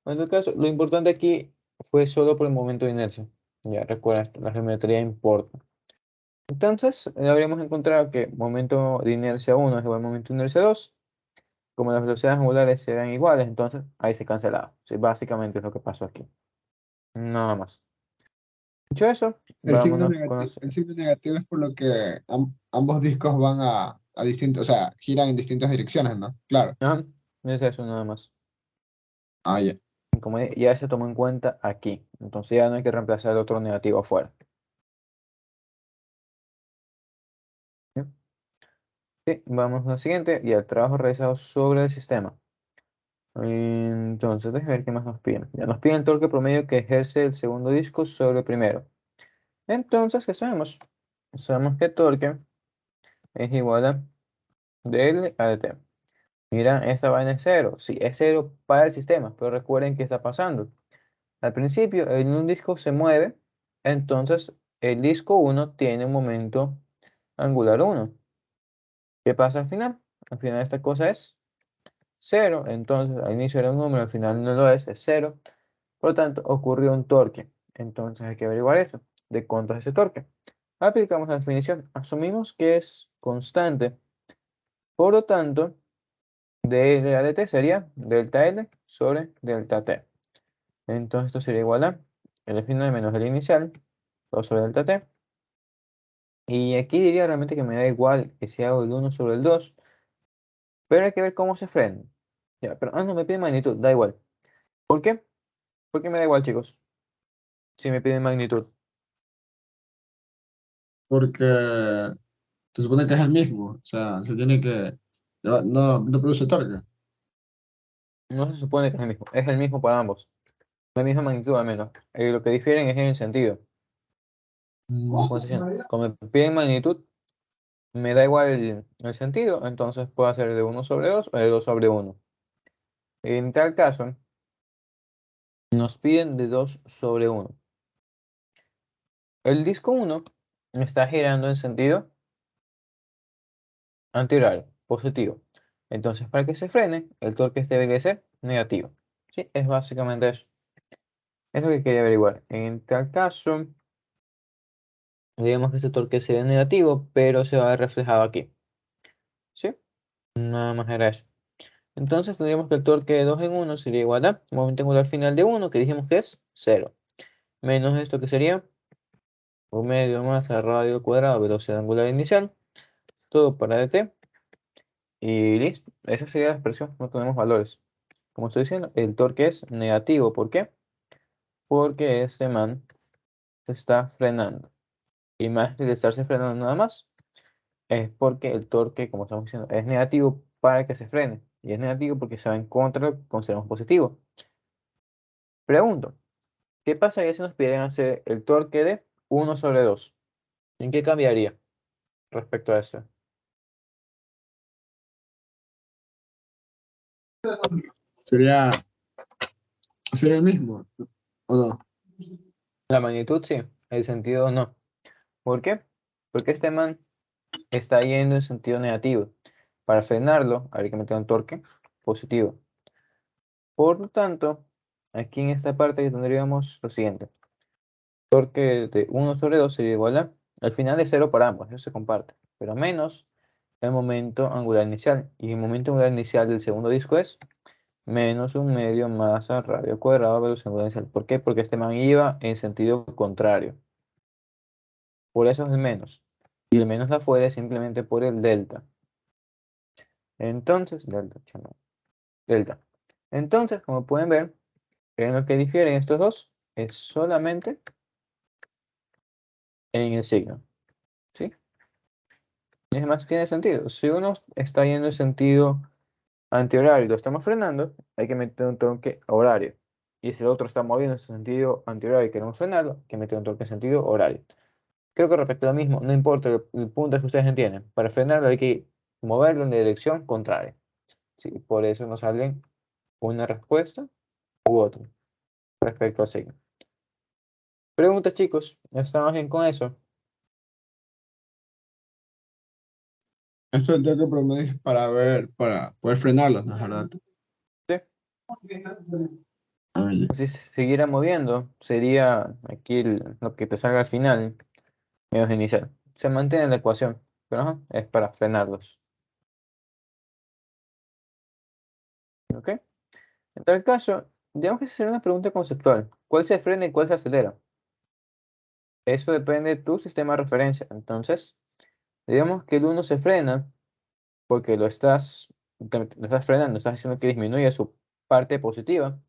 En todo caso, lo importante aquí fue solo por el momento de inercia. Ya recuerda, la geometría importa. Entonces, habríamos encontrado que momento de inercia 1 es igual a momento de inercia 2. Como las velocidades angulares eran iguales, entonces ahí se cancelaba. Sí, básicamente es lo que pasó aquí. Nada más. Dicho eso, vámonos con los... El signo negativo es por lo que ambos discos van a distintos, o sea, giran en distintas direcciones, ¿no? Claro. Ajá, es eso nada más. Ah, ya. Como ya se tomó en cuenta aquí. Entonces ya no hay que reemplazar el otro negativo afuera. ¿Sí? Sí, vamos a la siguiente y al trabajo realizado sobre el sistema. Entonces, déjame ver qué más nos piden. Ya nos piden el torque promedio que ejerce el segundo disco sobre el primero. Entonces, ¿qué sabemos? Sabemos que torque es igual a dl a dt. Mira, esta vaina es cero. Sí, es cero para el sistema, pero recuerden qué está pasando. Al principio, en un disco se mueve, entonces el disco 1 tiene un momento angular 1. ¿Qué pasa al final? Al final esta cosa es cero, entonces al inicio era un número, al final no lo es cero. Por lo tanto, ocurrió un torque. Entonces hay que averiguar eso. ¿De cuánto es ese torque? Aplicamos la definición. Asumimos que es constante. Por lo tanto, dl a dt sería delta L sobre delta T. Entonces esto sería igual a el final menos el inicial, 2 sobre delta T. Y aquí diría realmente que me da igual que si hago el 1 sobre el 2, pero hay que ver cómo se frena. Ya, pero no me pide magnitud, da igual. ¿Por qué? Porque me da igual, chicos, si me piden magnitud. Porque se supone que es el mismo, o sea, se tiene que, no produce torque. No se supone que es el mismo para ambos. La misma magnitud al menos. Lo que difieren es en el sentido. Como estoy diciendo, como me piden magnitud, me da igual el sentido, entonces puedo hacer de 1 sobre 2 o de 2 sobre 1. En tal caso, nos piden de 2 sobre 1. El disco 1 está girando en sentido antihorario, positivo. Entonces, para que se frene, el torque debería ser negativo. Sí, es básicamente eso. Es lo que quería averiguar. En tal caso, digamos que este torque sería negativo, pero se va a reflejar aquí. ¿Sí? Nada más era eso. Entonces tendríamos que el torque de 2 en 1 sería igual a momento angular final de 1, que dijimos que es 0. Menos esto que sería 1/2 más al radio al cuadrado, velocidad angular inicial, todo para dt. Y listo. Esa sería la expresión, no tenemos valores. Como estoy diciendo, el torque es negativo. ¿Por qué? Porque este man se está frenando. Y más que de estarse frenando nada más, es porque el torque, como estamos diciendo, es negativo para que se frene. Y es negativo porque se va en contra de lo que consideramos positivo. Pregunto, ¿qué pasaría si nos pidieran hacer el torque de 1/2? ¿En qué cambiaría respecto a eso? Sería, sería el mismo, ¿o no? La magnitud sí, el sentido no. ¿Por qué? Porque este man está yendo en sentido negativo. Para frenarlo, habría que meter un torque positivo. Por lo tanto, aquí en esta parte tendríamos lo siguiente. Torque de 1/2 sería igual a, al final es 0 para ambos, eso se comparte, pero menos el momento angular inicial. Y el momento angular inicial del segundo disco es menos 1/2 masa radio cuadrado velocidad angular inicial. ¿Por qué? Porque este man iba en sentido contrario. Por eso es el menos. Y el menos de afuera es simplemente por el delta. Entonces, delta. Entonces, como pueden ver, en lo que difieren estos dos es solamente en el signo. ¿Sí? Y además tiene sentido. Si uno está yendo en sentido antihorario y lo estamos frenando, hay que meter un torque horario. Y si el otro está moviendo en sentido antihorario y queremos frenarlo, hay que meter un torque en sentido horario. Creo que respecto a lo mismo, no importa el punto que ustedes entienden. Para frenarlo hay que moverlo en dirección contraria. Sí, por eso nos salen una respuesta u otra respecto al signo. Preguntas, chicos. ¿Estamos bien con eso? Esto es el torque promedio es para ver, para poder frenarlos, ¿no es verdad? Sí. Ah, ya. Si se siguiera moviendo, sería aquí lo que te salga al final, menos inicial. Se mantiene la ecuación, pero ajá, es para frenarlos. ¿Ok? En tal caso, digamos que sería una pregunta conceptual. ¿Cuál se frena y cuál se acelera? Eso depende de tu sistema de referencia. Entonces, digamos que el uno se frena porque lo estás frenando, estás haciendo que disminuya su parte positiva.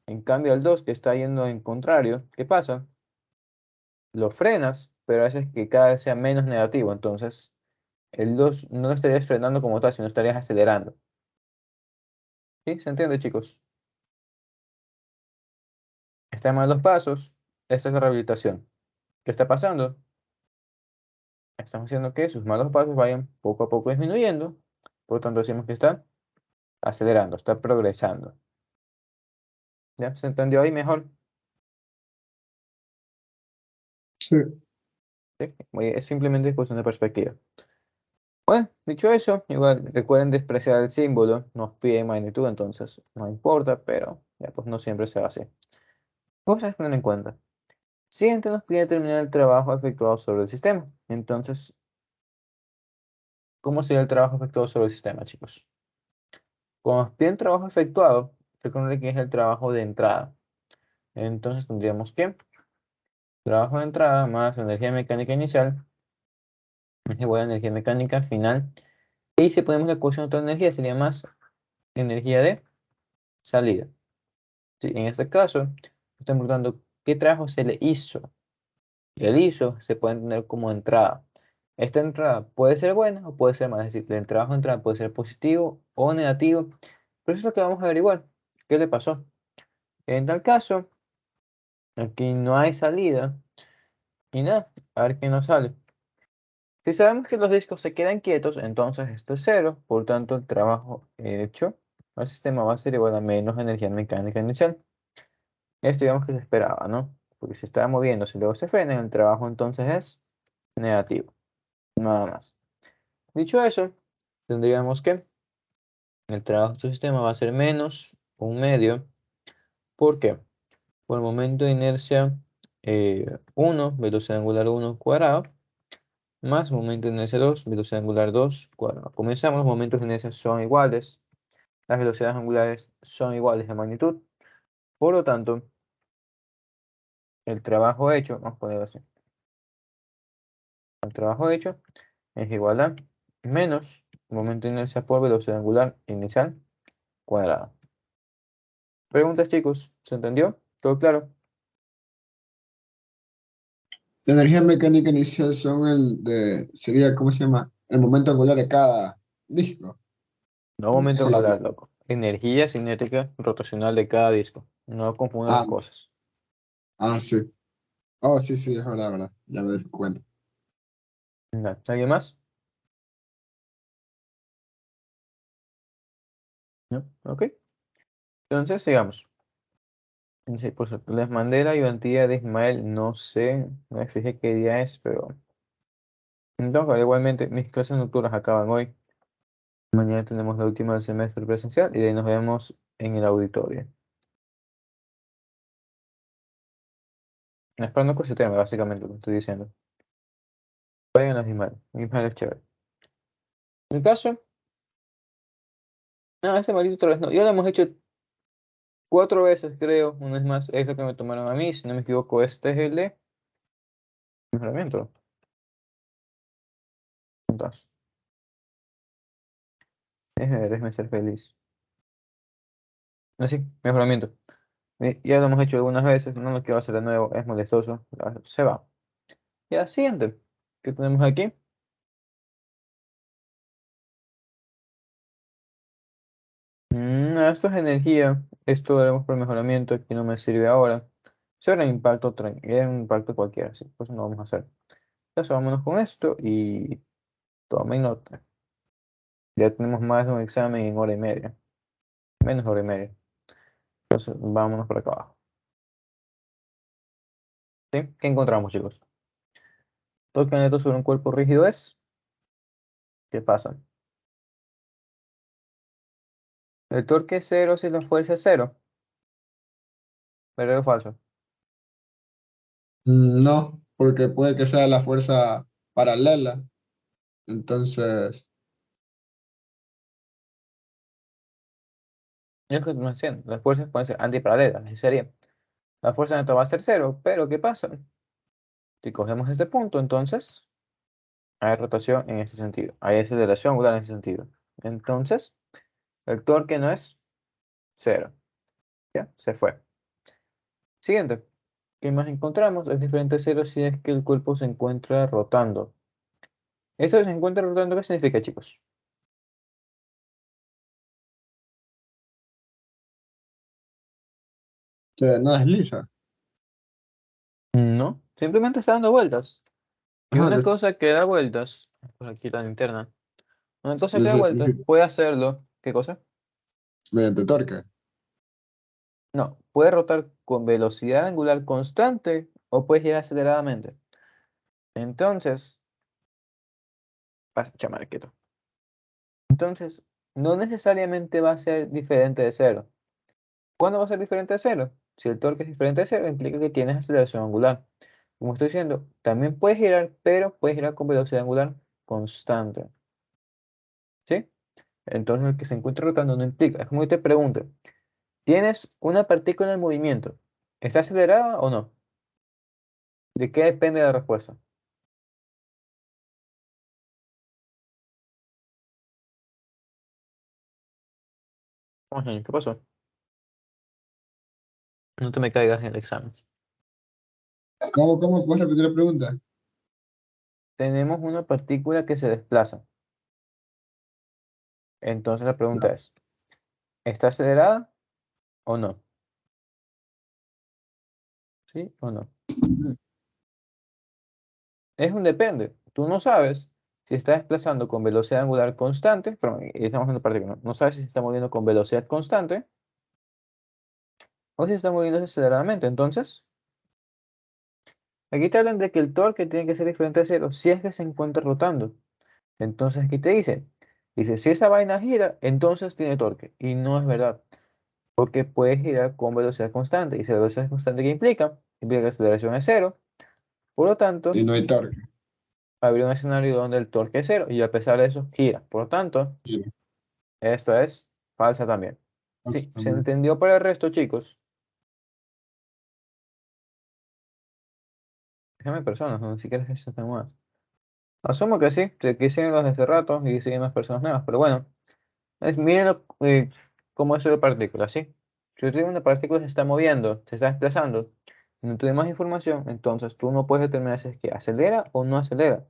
En cambio, el 2 que está yendo en contrario, ¿qué pasa? Lo frenas, pero haces que cada vez sea menos negativo. Entonces, el 2 no lo estarías frenando como tal, sino estarías acelerando. ¿Sí? ¿Se entiende, chicos? Están mal los pasos. Esta es la rehabilitación. ¿Qué está pasando? Estamos haciendo que sus malos pasos vayan poco a poco disminuyendo. Por lo tanto, decimos que está acelerando, está progresando. ¿Ya? ¿Se entendió ahí mejor? Sí. ¿Sí? Es simplemente cuestión de perspectiva. Bueno, dicho eso, igual recuerden despreciar el símbolo, nos pide magnitud, entonces no importa, pero ya pues no siempre se va así. Cosas que tener en cuenta. Siguiente nos pide determinar el trabajo efectuado sobre el sistema. Entonces, ¿cómo sería el trabajo efectuado sobre el sistema, chicos? Cuando nos piden trabajo efectuado, recuerden que es el trabajo de entrada. Entonces tendríamos que trabajo de entrada más energía mecánica inicial es igual a energía mecánica final. Y si ponemos la ecuación de otra energía, sería más energía de salida. Sí, en este caso, estamos preguntando qué trabajo se le hizo. Y el hizo se puede entender como entrada. Esta entrada puede ser buena o puede ser mala. Es decir, el trabajo de entrada puede ser positivo o negativo. Pero eso es lo que vamos a averiguar. ¿Qué le pasó? En tal caso, aquí no hay salida. Y nada, a ver qué nos sale. Si sabemos que los discos se quedan quietos, entonces esto es cero. Por tanto, el trabajo hecho al sistema va a ser igual a menos energía mecánica inicial. Esto digamos que se esperaba, ¿no? Porque si estaba moviéndose y luego se frena, el trabajo entonces es negativo. Nada más. Dicho eso, tendríamos que el trabajo de tu sistema va a ser menos un medio. ¿Por qué? Por el momento de inercia 1, velocidad angular 1 cuadrado, más momento de inercia 2, velocidad angular 2 cuadrado. Comenzamos, los momentos de inercia son iguales, las velocidades angulares son iguales de magnitud, por lo tanto, el trabajo hecho, vamos a ponerlo así, el trabajo hecho es igual a menos momento de inercia por velocidad angular inicial cuadrada. Preguntas, chicos, ¿se entendió? ¿Todo claro? La energía mecánica inicial son sería, ¿cómo se llama? El momento angular de cada disco. No momento La- angular, loco. Energía cinética rotacional de cada disco. No confundan las ah, cosas. sí. Oh, sí, sí, es verdad, verdad. Ya me di cuenta. ¿Alguien más? ¿No? Ok. Entonces, sigamos. Sí, pues les mandé la ayudantía de Ismael. No sé, no me fijé qué día es, pero... Entonces, igualmente, mis clases nocturnas acaban hoy. Mañana tenemos la última del semestre presencial y de ahí nos vemos en el auditorio. No es para no cosetearme, básicamente, lo que estoy diciendo. Vayan a Ismael. Ismael es chévere. En el caso... No, ese maldito otra vez no. Ya lo hemos hecho 4 veces, creo. Una vez más, es lo que me tomaron a mí. Si no me equivoco, este es el de mejoramiento. Entonces, déjeme ser feliz. Así, mejoramiento. Ya lo hemos hecho algunas veces, no lo quiero hacer de nuevo, es molestoso. Se va. Ya, siguiente. ¿Qué tenemos aquí? Esto es energía. Esto lo haremos por mejoramiento. Aquí no me sirve ahora. Será un impacto, era un impacto cualquiera, así pues no vamos a hacer. Entonces, vámonos con esto y tomen nota. Ya tenemos más de un examen en hora y media. Menos hora y media. Entonces, vámonos por acá abajo. ¿Sí? ¿Qué encontramos, chicos? Torque neto sobre un cuerpo rígido es. ¿Qué pasa? El torque es cero si la fuerza es cero. ¿Verdadero o falso? No, porque puede que sea la fuerza paralela. Entonces, Es lo que estoy diciendo. Las fuerzas pueden ser antiparalelas. Así sería. La fuerza neta va a ser cero. Pero ¿qué pasa? Si cogemos este punto, entonces hay rotación en ese sentido. Hay aceleración angular en ese sentido. Entonces, el torque no es cero. ¿Ya? Se fue. Siguiente. ¿Qué más encontramos? Es diferente a cero si es que el cuerpo se encuentra rotando. Esto de se encuentra rotando, ¿qué significa, chicos? no desliza. No, simplemente está dando vueltas. Y Ajá, una cosa que da vueltas, por aquí la linterna, una cosa que da dice, vueltas puede hacerlo, ¿qué cosa? mediante torque. No, puede rotar con velocidad angular constante o puede girar aceleradamente. Entonces, chamar, quieto. Entonces, no necesariamente va a ser diferente de cero. ¿Cuándo va a ser diferente de cero? Si el torque es diferente de cero, implica que tienes aceleración angular. Como estoy diciendo, también puede girar, pero puede girar con velocidad angular constante. ¿Sí? Entonces, el que se encuentra rotando no implica. Es como que te pregunto, ¿tienes una partícula en movimiento? ¿Está acelerada o no? ¿De qué depende la respuesta? Oye, ¿qué pasó? No te me caigas en el examen. ¿Cómo puedes repetir la pregunta? Tenemos una partícula que se desplaza. Entonces la pregunta es, ¿está acelerada o no? ¿Sí o no? Es un depende. Tú no sabes si está desplazando con velocidad angular constante, pero estamos en la partícula, no sabes si se está moviendo con velocidad constante o si se está moviendo aceleradamente. Entonces, aquí te hablan de que el torque tiene que ser diferente a cero si es que se encuentra rotando. Entonces aquí te dice, si esa vaina gira, entonces tiene torque. Y no es verdad, porque puede girar con velocidad constante. ¿Y esa velocidad constante qué implica? implica que la aceleración es cero. Por lo tanto, Y no hay torque. habría un escenario donde el torque es cero y a pesar de eso gira. Por lo tanto, Y esto es falsa también. Sí, ¿se también. entendió para el resto, chicos? Déjame personas, no, si quieres eso más. Asumo que sí, que siguen los de hace rato y siguen más personas nuevas, pero bueno, miren cómo es de partículas, ¿sí? Si una partícula se está moviendo, se está desplazando, y no tienes más información, entonces tú no puedes determinar si es que acelera o no acelera,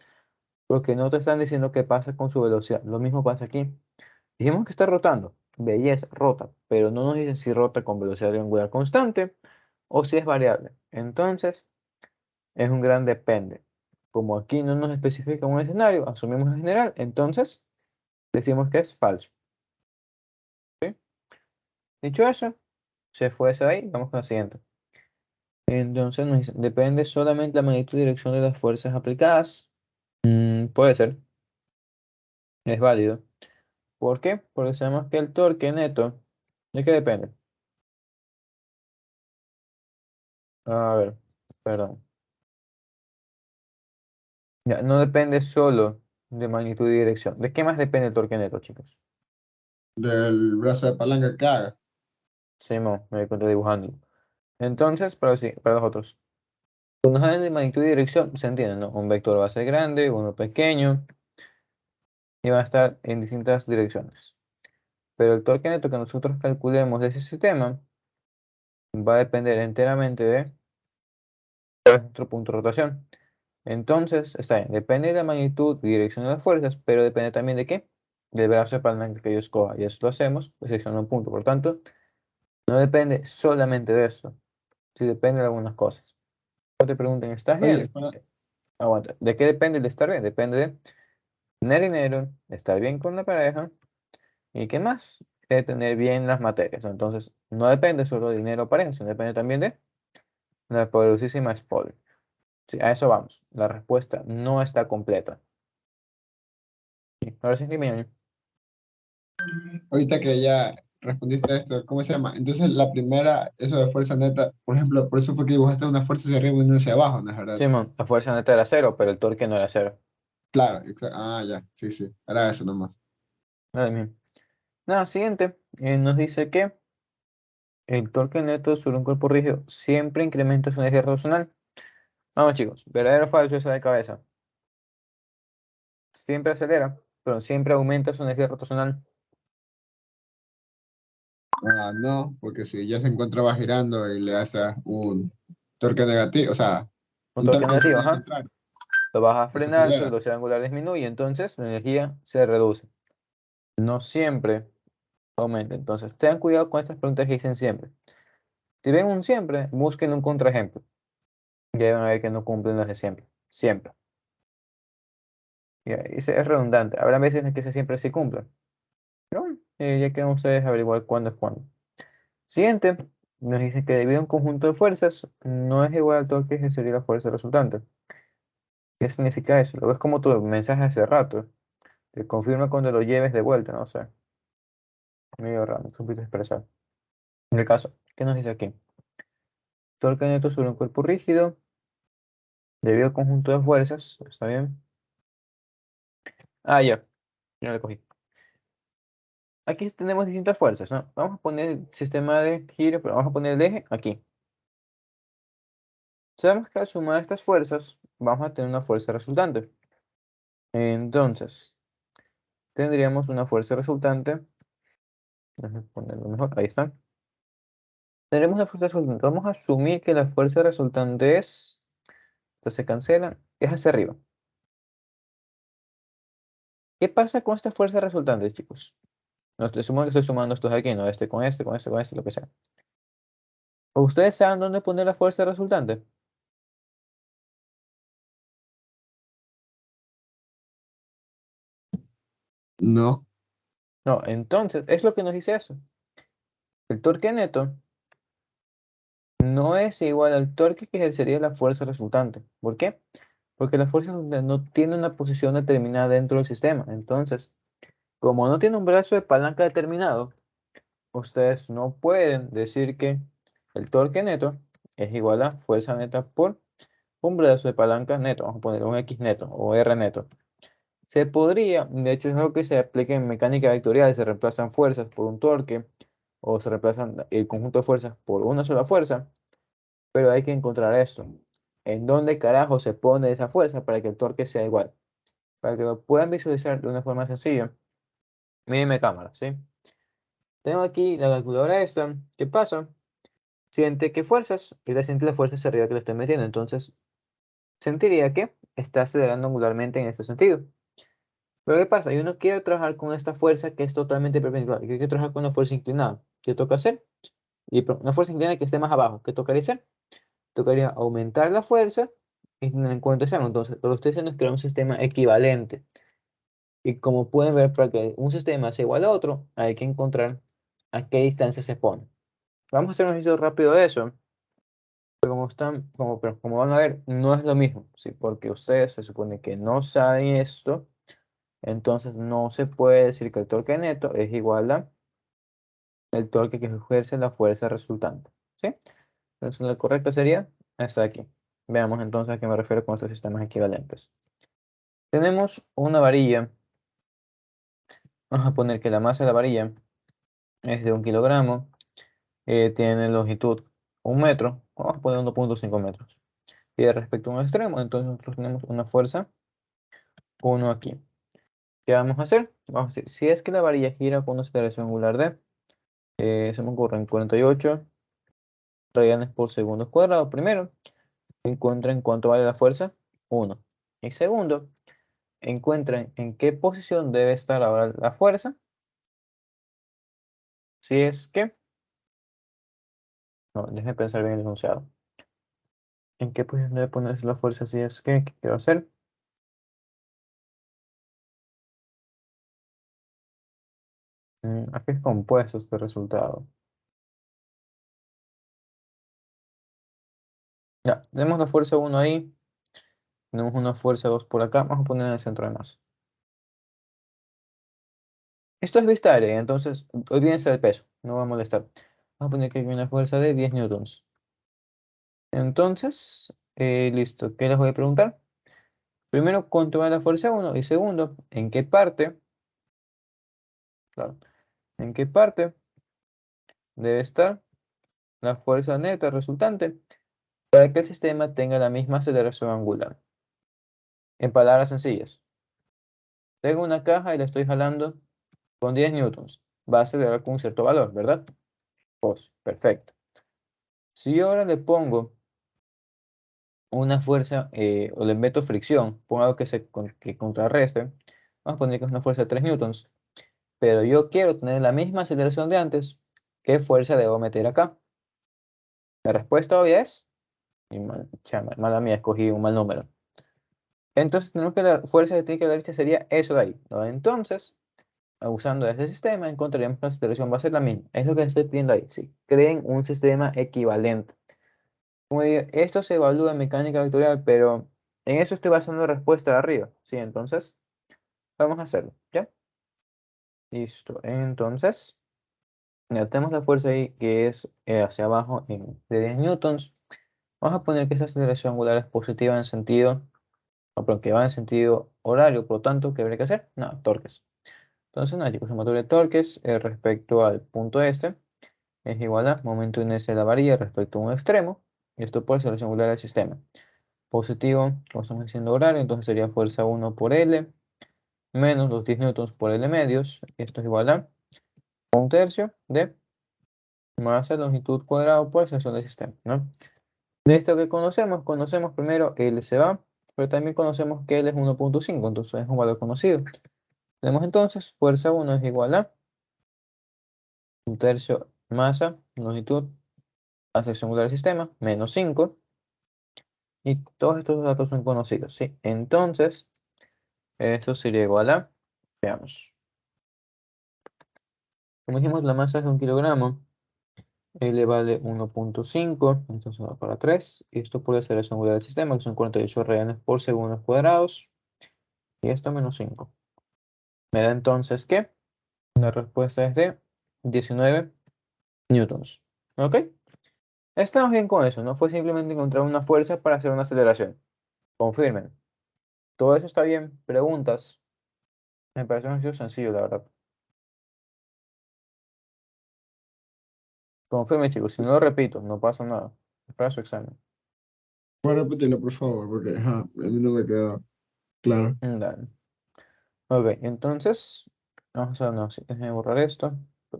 porque no te están diciendo qué pasa con su velocidad. Lo mismo pasa aquí. Dijimos que está rotando, belleza, rota, pero no nos dicen si rota con velocidad angular constante o si es variable. Entonces, es un gran depende. Como aquí no nos especifica un escenario, asumimos el general, entonces decimos que es falso. ¿Sí? Dicho eso, se fue ese de ahí, vamos con la siguiente. Entonces nos dice, depende solamente la magnitud y dirección de las fuerzas aplicadas. Puede ser, es válido. ¿Por qué? Porque sabemos que el torque neto, ¿de qué depende? A ver, perdón. Ya, no depende solo de magnitud y dirección. ¿De qué más depende el torque neto, chicos? Del brazo de palanca que haga. Simón, me di cuenta dibujando. Entonces, pero sí, para los otros. Cuando hablan de magnitud y dirección, se entiende, ¿no? Un vector va a ser grande, uno pequeño, y va a estar en distintas direcciones. Pero el torque neto que nosotros calculemos de ese sistema va a depender enteramente de nuestro punto de rotación. Entonces, está bien, depende de la magnitud y dirección de las fuerzas, pero depende también de qué, del brazo de palanca que yo escoja. Y eso lo hacemos, pues seleccionando un punto. Por tanto, no depende solamente de eso, sí depende de algunas cosas. No te pregunten, ¿estás Oye, bien? Aguanta. ¿De qué depende el de estar bien? Depende de tener dinero, de estar bien con la pareja y qué más, de tener bien las materias. Entonces, no depende solo de dinero o pareja, sino depende también de la poderosísima spoiler. Sí, a eso vamos. La respuesta no está completa. Sí, ahora sí, dime. ahorita que ya respondiste a esto, ¿cómo se llama? Entonces, la primera, eso de fuerza neta, por ejemplo, por eso fue que dibujaste una fuerza hacia arriba y una hacia abajo, ¿no es verdad? Simón, la fuerza neta era cero, pero el torque no era cero. Claro, ah, ya, sí, sí, era eso nomás. Nada, bien. Nada, siguiente. Nos dice que el torque neto sobre un cuerpo rígido siempre incrementa su energía rotacional. Vamos, chicos. ¿Verdadero o falso esa de cabeza? Siempre acelera, pero siempre aumenta su energía rotacional. Ah, no, porque si ya se encontraba girando y le haces un torque negativo, o sea, Un un torque torque en negativo, sentido ajá. contrario, Lo vas a frenar, su desacelera. velocidad angular disminuye, entonces la energía se reduce. No siempre aumenta. Entonces, tengan cuidado con estas preguntas que dicen siempre. Si ven un siempre, busquen un contraejemplo. Ya van a ver que no cumplen los de siempre. Siempre. Es redundante. Habrá veces en que ese siempre sí cumple. Pero bueno, ya quedan ustedes averiguar cuándo es cuándo. Siguiente, nos dice que debido a un conjunto de fuerzas, no es igual al torque que ejercería la fuerza resultante. ¿Qué significa eso? Lo ves como tu mensaje hace rato. Te confirma cuando lo lleves de vuelta, no sé. Medio raro, no supiste expresar. En el caso, ¿qué nos dice aquí? Torque neto sobre un cuerpo rígido, debido al conjunto de fuerzas, ¿está bien? Ah, ya lo cogí. Aquí tenemos distintas fuerzas, ¿no? Vamos a poner el sistema de giro, pero vamos a poner el eje aquí. Sabemos que al sumar estas fuerzas, vamos a tener una fuerza resultante. Entonces, tendríamos una fuerza resultante. Déjame ponerlo mejor, ahí está. Tendremos una fuerza resultante. Vamos a asumir que la fuerza resultante es, entonces se cancela, es hacia arriba. ¿Qué pasa con esta fuerza resultante, chicos? No estoy sumando, estoy sumando estos aquí, ¿no? Este con este, con este, con este, lo que sea. ¿Ustedes saben dónde poner la fuerza resultante? No, No, entonces, es lo que nos dice eso. El torque neto no es igual al torque que ejercería la fuerza resultante. ¿Por qué? Porque la fuerza resultante no tiene una posición determinada dentro del sistema. Entonces, como no tiene un brazo de palanca determinado, ustedes no pueden decir que el torque neto es igual a fuerza neta por un brazo de palanca neto. Vamos a poner un X neto o R neto. Se podría, de hecho es algo que se aplica en mecánica vectorial, se reemplazan fuerzas por un torque o se reemplazan el conjunto de fuerzas por una sola fuerza, pero hay que encontrar esto. ¿En dónde carajo se pone esa fuerza para que el torque sea igual? Para que lo puedan visualizar de una forma sencilla. Mírenme cámara, ¿sí? Tengo aquí la calculadora esta. ¿Qué pasa? Siente qué fuerzas y la siente las fuerzas arriba que le estoy metiendo. Entonces, sentiría que está acelerando angularmente en este sentido. Pero ¿qué pasa? Yo no quiero trabajar con esta fuerza que es totalmente perpendicular. Yo quiero trabajar con una fuerza inclinada. ¿Qué toca hacer? Una fuerza inclinada que esté más abajo. ¿Qué tocaría hacer? Tocaría aumentar la fuerza y tener en cuenta ese ángulo. Entonces, lo que estoy haciendo es crear un sistema equivalente. Y como pueden ver, para que un sistema sea igual a otro, hay que encontrar a qué distancia se pone. Vamos a hacer un ejercicio rápido de eso. Pero como van a ver, no es lo mismo, ¿sí? Porque ustedes se supone que no saben esto. Entonces no se puede decir que el torque neto es igual a el torque que ejerce la fuerza resultante, ¿sí? Entonces lo correcto sería hasta aquí. Veamos entonces a qué me refiero con estos sistemas equivalentes. Tenemos una varilla. Vamos a poner que la masa de la varilla es de 1 kilogramo. Tiene longitud 1 metro. Vamos a poner 1.5 metros. Y respecto a un extremo, entonces nosotros tenemos una fuerza 1 aquí. ¿Qué vamos a hacer? Vamos a decir, si es que la varilla gira con una aceleración angular de, se me ocurren 48 radianes por segundo cuadrado. Primero, encuentren cuánto vale la fuerza, 1. Y segundo, encuentren en qué posición debe estar ahora la fuerza. Si es que, no, déjenme pensar bien el enunciado. ¿En qué posición debe ponerse la fuerza si es que, ¿qué quiero hacer? ¿A qué es compuesto este resultado? Ya, tenemos la fuerza 1 ahí. Tenemos una fuerza 2 por acá. Vamos a poner en el centro de masa. Esto es vista aérea, entonces olvídense del peso, no va a molestar. Vamos a poner que hay una fuerza de 10 newtons. Entonces, listo. ¿Qué les voy a preguntar? Primero, ¿cuánto va la fuerza 1? Y segundo, ¿en qué parte? Claro, ¿en qué parte debe estar la fuerza neta resultante para que el sistema tenga la misma aceleración angular? En palabras sencillas, tengo una caja y la estoy jalando con 10 newtons. Va a acelerar con un cierto valor, ¿verdad? Pues, perfecto. Si yo ahora le pongo una fuerza o le meto fricción, pongo algo que contrarreste, vamos a poner que es una fuerza de 3 newtons, pero yo quiero tener la misma aceleración de antes, ¿qué fuerza debo meter acá? La respuesta obvia es, mala mía, escogí un mal número. Entonces tenemos que la fuerza que tiene que dar sería eso de ahí, ¿no? Entonces, usando este sistema, encontraríamos que la aceleración va a ser la misma. Es lo que estoy pidiendo ahí, sí. Creen un sistema equivalente. Como digo, esto se evalúa en mecánica vectorial, pero en eso estoy basando la respuesta de arriba. Sí, entonces vamos a hacerlo, ¿ya? Listo. Entonces, ya tenemos la fuerza ahí que es hacia abajo de 10 newtons. Vamos a poner que esta aceleración angular es positiva en sentido, o pero que va en sentido horario, por lo tanto, ¿qué habría que hacer? No, torques. Entonces, no, chicos, sumatoria de torques respecto al punto este es igual a momento de inercia de la varilla respecto a un extremo. Y esto por aceleración angular del sistema. Positivo, como estamos diciendo horario, entonces sería fuerza 1 por L menos los 10 newtons por L medios. Esto es igual a 1/3 de masa longitud cuadrado por aceleración del sistema, ¿no? De esto que conocemos primero L se va, pero también conocemos que L es 1.5, entonces es un valor conocido. Tenemos entonces fuerza 1 es igual a 1/3 masa longitud aceleración angular del sistema menos 5. Y todos estos datos son conocidos, ¿sí? Entonces, esto sería igual a, veamos. Como dijimos, la masa es de 1 kilogramo. L vale 1.5, entonces va para 3. Y esto por la aceleración angular del sistema, que son 48 radianes por segundo cuadrados. Y esto menos 5. Me da entonces que la respuesta es de 19 newtons. ¿Ok? Estamos bien con eso, no fue simplemente encontrar una fuerza para hacer una aceleración. Confirmen. Todo eso está bien. Preguntas. Me parece un ejercicio sencillo, la verdad. Confirmen, chicos. Si no lo repito, no pasa nada. Es para su examen. Puedes repetirlo, por favor, porque ajá, a mí no me queda claro. Dale. Ok, entonces, vamos a, no, sí, déjenme borrar esto.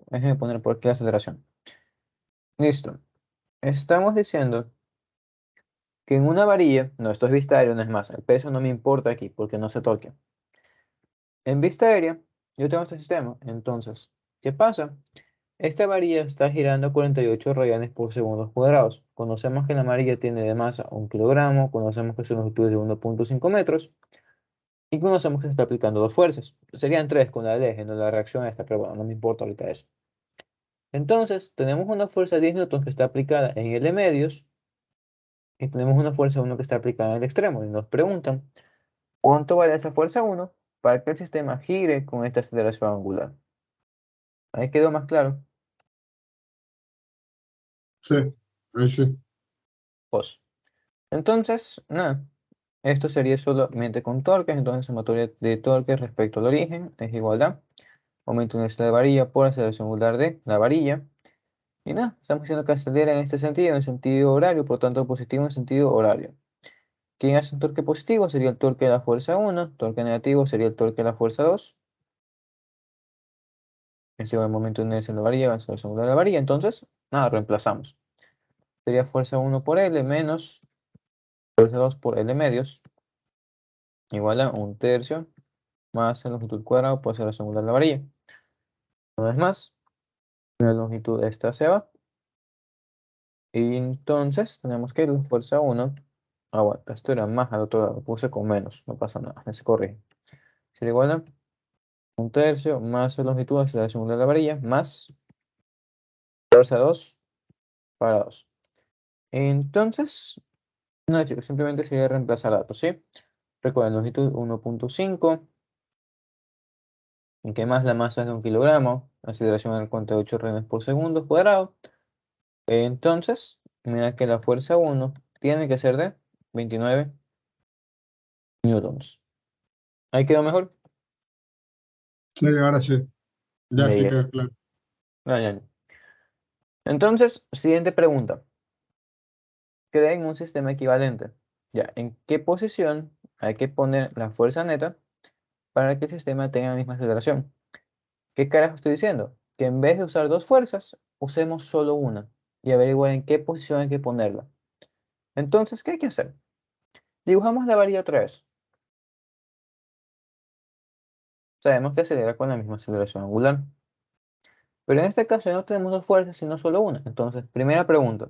Déjenme poner por aquí la aceleración. Listo. Estamos diciendo que en una varilla, no, esto es vista aérea, no es más. El peso no me importa aquí porque no se torque. En vista aérea, yo tengo este sistema. Entonces, ¿qué pasa? Esta varilla está girando 48 radianes por segundo cuadrados. Conocemos que la varilla tiene de masa 1 kilogramo, conocemos que su longitud es de 1.5 metros y conocemos que se está aplicando dos fuerzas. Serían tres con la del eje, no la reacción esta, pero bueno, no me importa ahorita eso. Entonces, tenemos una fuerza de 10 newtons que está aplicada en L medios y tenemos una fuerza 1 que está aplicada en el extremo. Y nos preguntan, ¿cuánto vale esa fuerza 1 para que el sistema gire con esta aceleración angular? Ahí quedó más claro. Sí, ahí sí. Pues, entonces, nada, esto sería solamente con torques. Entonces, sumatoria de torques respecto al origen es igual a aumento de la varilla por aceleración angular de la varilla. Y nada, estamos diciendo que acelera en este sentido, en sentido horario, por tanto positivo en sentido horario. ¿Quién hace un torque positivo? Sería el torque de la fuerza 1, torque negativo sería el torque de la fuerza 2. Es igual al momento de inercia de la varilla, aceleración angular de la varilla. Entonces, nada, reemplazamos. Sería fuerza 1 por L menos fuerza 2 por L medios, igual a 1/3 más la longitud cuadrada por aceleración angular de la varilla. Una vez más, la longitud esta se va. Y entonces tenemos que la fuerza 1, aguanta, esto era más al otro lado, lo puse con menos, no pasa nada, se corrige. Sería igual a 1/3 más la longitud de aceleración angular de la varilla, más fuerza 2 para 2. Entonces, nada chicos, simplemente sería reemplazar datos, ¿sí? Recuerden, longitud 1.5, ¿en qué más? La masa es de 1 kilogramo, aceleración en 48 renes por segundo cuadrado. Entonces, mira que la fuerza 1 tiene que ser de 29 newtons. ¿Ahí quedó mejor? Sí, ahora sí. Ya sí Belleza. queda claro. Ah, ya, ya. Entonces, siguiente pregunta. Creen un sistema equivalente. Ya, ¿en qué posición hay que poner la fuerza neta para que el sistema tenga la misma aceleración? ¿Qué carajo estoy diciendo? Que en vez de usar dos fuerzas, usemos solo una y averiguar en qué posición hay que ponerla. Entonces, ¿qué hay que hacer? Dibujamos la varilla otra vez. Sabemos que acelera con la misma aceleración angular. Pero en este caso no tenemos dos fuerzas, sino solo una. Entonces, primera pregunta.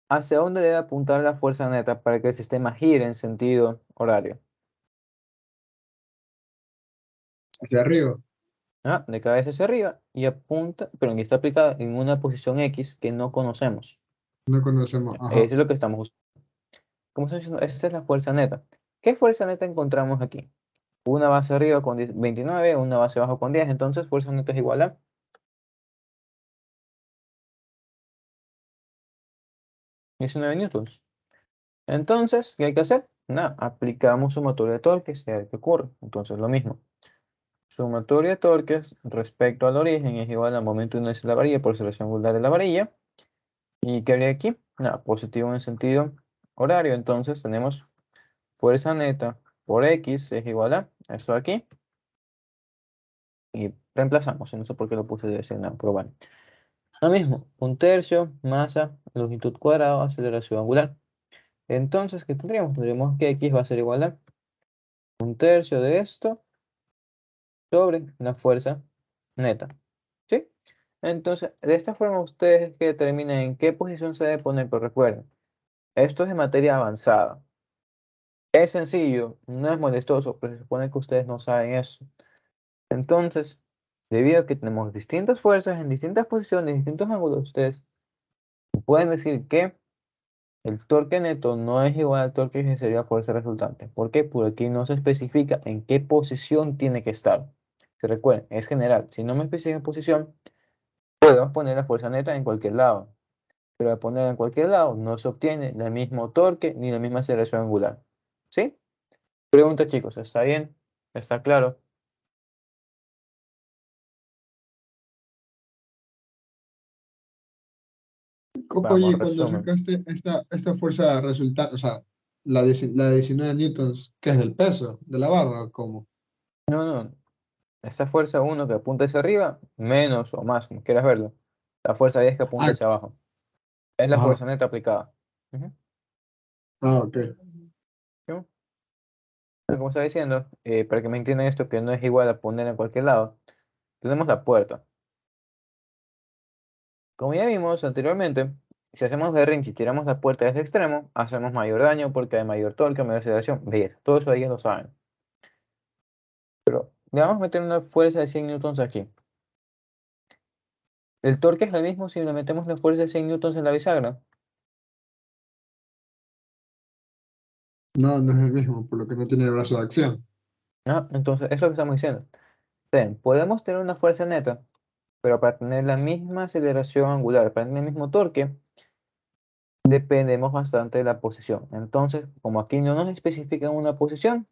¿Hacia dónde debe apuntar la fuerza neta para que el sistema gire en sentido horario? Hacia arriba. Ah, de cabeza hacia arriba y apunta, pero aquí está aplicada en una posición X que no conocemos. No conocemos. Eso Ajá. es lo que estamos usando. Como estoy diciendo, esa es la fuerza neta. ¿Qué fuerza neta encontramos aquí? Una base arriba con 29, una base abajo con 10. Entonces, fuerza neta es igual a 19 newtons. Entonces, ¿qué hay que hacer? Nada, aplicamos sumatoria de torques y a ver qué ocurre. Entonces, lo mismo. Sumatoria de torques respecto al origen es igual al momento de inercia de la varilla por aceleración angular de la varilla. ¿Y qué habría aquí? Nada, positivo en el sentido horario. Entonces, tenemos fuerza neta por X es igual a esto de aquí. Y reemplazamos. No sé por qué lo puse de ese nada, pero bueno. Lo mismo, 1/3, masa, longitud cuadrada, aceleración angular. Entonces, ¿qué tendríamos? Tendríamos que X va a ser igual a 1/3 de esto sobre la fuerza neta. ¿Sí? Entonces, de esta forma ustedes que determinen en qué posición se debe poner, pero recuerden, esto es de materia avanzada. Es sencillo, no es molestoso, pero se supone que ustedes no saben eso. Entonces, debido a que tenemos distintas fuerzas en distintas posiciones, distintos ángulos, ustedes pueden decir que el torque neto no es igual al torque que sería fuerza resultante. ¿Por qué? Porque aquí no se especifica en qué posición tiene que estar. Se recuerden, es general. Si no me especifica en posición, podemos poner la fuerza neta en cualquier lado. Pero al ponerla en cualquier lado no se obtiene el mismo torque ni la misma aceleración angular. ¿Sí? Pregunta, chicos, ¿está bien? ¿Está claro? Vamos, Oye, cuando resumen. sacaste esta fuerza resultante, o sea, la de 19 newtons, ¿qué es del peso, de la barra, o cómo? No, no. Esta fuerza uno que apunta hacia arriba, menos o más, como quieras verlo. La fuerza 10 que apunta Ah, hacia abajo. Es la ajá, fuerza neta aplicada. Ujú. ok. ¿Sí? Como estaba diciendo, para que me entiendan esto, que no es igual a poner en cualquier lado, tenemos la puerta. Como ya vimos anteriormente, si hacemos berrinche y tiramos la puerta desde el extremo, hacemos mayor daño porque hay mayor torque, mayor aceleración. Belleza, todo eso ellos lo saben. Le vamos a meter una fuerza de 100 newtons aquí. El torque es el mismo si le metemos la fuerza de 100 newtons en la bisagra. No, no es el mismo, por lo que no tiene brazo de acción. Ah, entonces, eso es lo que estamos diciendo. Ven, podemos tener una fuerza neta, pero para tener la misma aceleración angular, para tener el mismo torque, dependemos bastante de la posición. Entonces, como aquí no nos especifican una posición,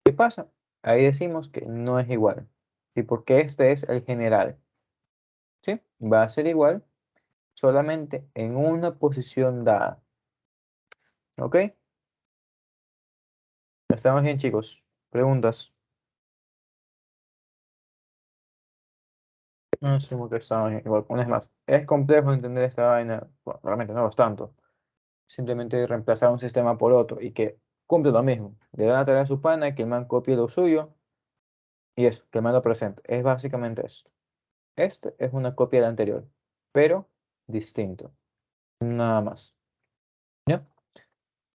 ¿qué pasa? Ahí decimos que no es igual. ¿Y porque este es el general? ¿Sí? Va a ser igual solamente en una posición dada. ¿Ok? ¿Estamos bien, chicos? ¿Preguntas? No asumo que estamos bien. Igual, una vez más, es complejo entender esta vaina. Bueno, realmente no lo es tanto. Simplemente reemplazar un sistema por otro y que cumple lo mismo. Le dan la tarea a su pana, que el man copie lo suyo y eso, que el man lo presente. Es básicamente esto. Este es una copia del anterior, pero distinto. Nada más. ¿Ya?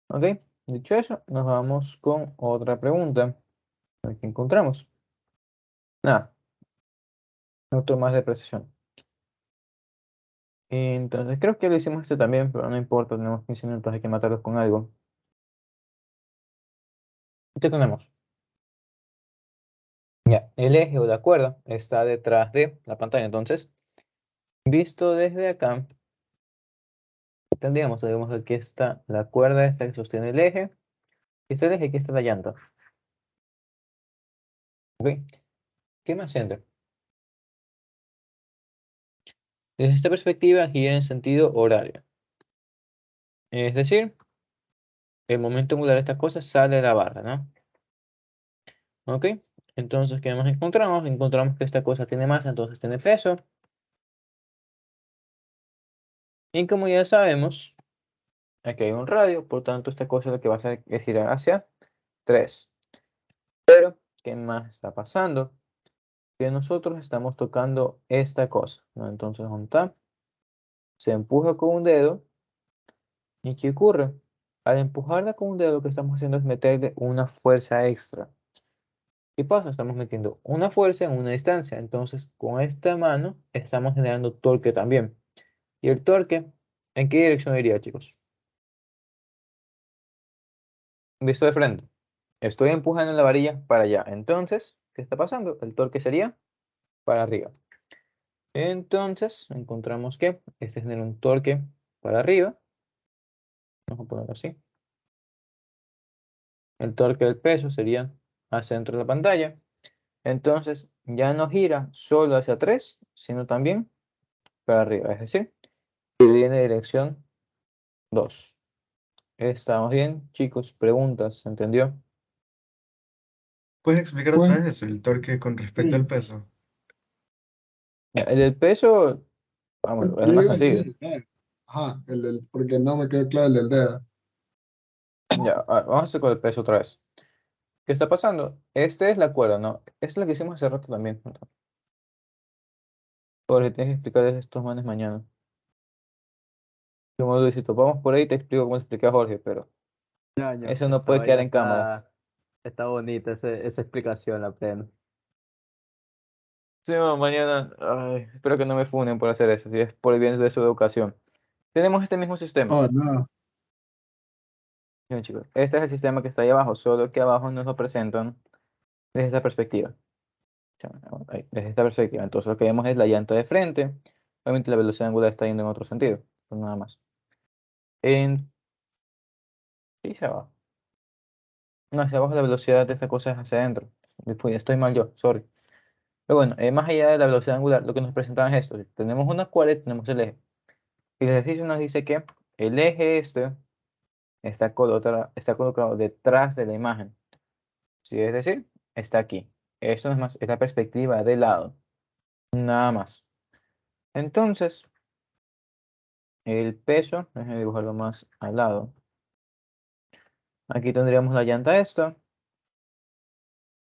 Ok. Dicho eso, nos vamos con otra pregunta. A ver qué encontramos. Nada, otro más de precisión. Entonces, creo que lo hicimos este también, pero no importa, tenemos 15 minutos, hay que matarlos con algo. ¿Qué tenemos? Ya, el eje o la cuerda está detrás de la pantalla. Entonces, visto desde acá, tendríamos que aquí está la cuerda esta que sostiene el eje. Aquí está el eje, aquí está la llanta. ¿Ok? ¿Qué más siente? Desde esta perspectiva gira en sentido horario. Es decir, el momento angular de esta cosa sale de la barra, ¿no? ¿Ok? Entonces, ¿qué nos encontramos? Encontramos que esta cosa tiene masa, entonces tiene peso. Y como ya sabemos, aquí hay un radio, por tanto, esta cosa lo que va a hacer es girar hacia 3. Pero, ¿qué más está pasando? Que nosotros estamos tocando esta cosa, ¿no? Entonces, ¿dónde está? Se empuja con un dedo. ¿Y qué ocurre? Al empujarla con un dedo, lo que estamos haciendo es meterle una fuerza extra. ¿Qué pasa? Estamos metiendo una fuerza en una distancia. Entonces, con esta mano estamos generando torque también. ¿Y el torque en qué dirección iría, chicos? Visto de frente. Estoy empujando la varilla para allá. Entonces, ¿qué está pasando? El torque sería para arriba. Entonces, encontramos que este genera un torque para arriba. Vamos a ponerlo así. El torque del peso sería hacia dentro de la pantalla. Entonces, ya no gira solo hacia 3 sino también para arriba. Es decir, que viene dirección 2. ¿Estamos bien, chicos? Preguntas, ¿se entendió? ¿Puedes explicar otra Pues, vez eso, el torque con respecto al sí. peso? Ya, el del peso, vamos, es Yo el más iba a sencillo. entender el dedo. Ajá, porque no me quedó claro el del dedo. Ya, vamos a hacer con el peso otra vez. ¿Qué está pasando? Esta es la cuerda, ¿no? Esto es lo que hicimos hace rato también. Jorge, tienes que explicarles estos manes mañana. Como Luisito, vamos por ahí, te explico cómo expliqué a Jorge, pero Ñaño, eso no esa puede quedar vaina en cámara. está bonita, esa explicación, la plena. Sí, no, mañana, ay, espero que no me funen por hacer eso, si es por el bien de su educación. Tenemos este mismo sistema. Oh, no. Bien, chicos, este es el sistema que está ahí abajo, solo que abajo nos lo presentan desde esta perspectiva. Ahí, desde esta perspectiva. Entonces lo que vemos es la llanta de frente. Obviamente la velocidad angular está yendo en otro sentido. pues nada más. En... Sí, se va. No, hacia abajo la velocidad de esta cosa es hacia adentro. Estoy mal yo, sorry. Pero bueno, más allá de la velocidad angular, lo que nos presentaban es esto. Tenemos una cuadra y tenemos el eje. Y el ejercicio nos dice que el eje este está colocado detrás de la imagen. Sí, es decir, está aquí. Esto no es más, es la perspectiva de lado. Nada más. Entonces, el peso, déjenme dibujarlo más al lado. Aquí tendríamos la llanta esta.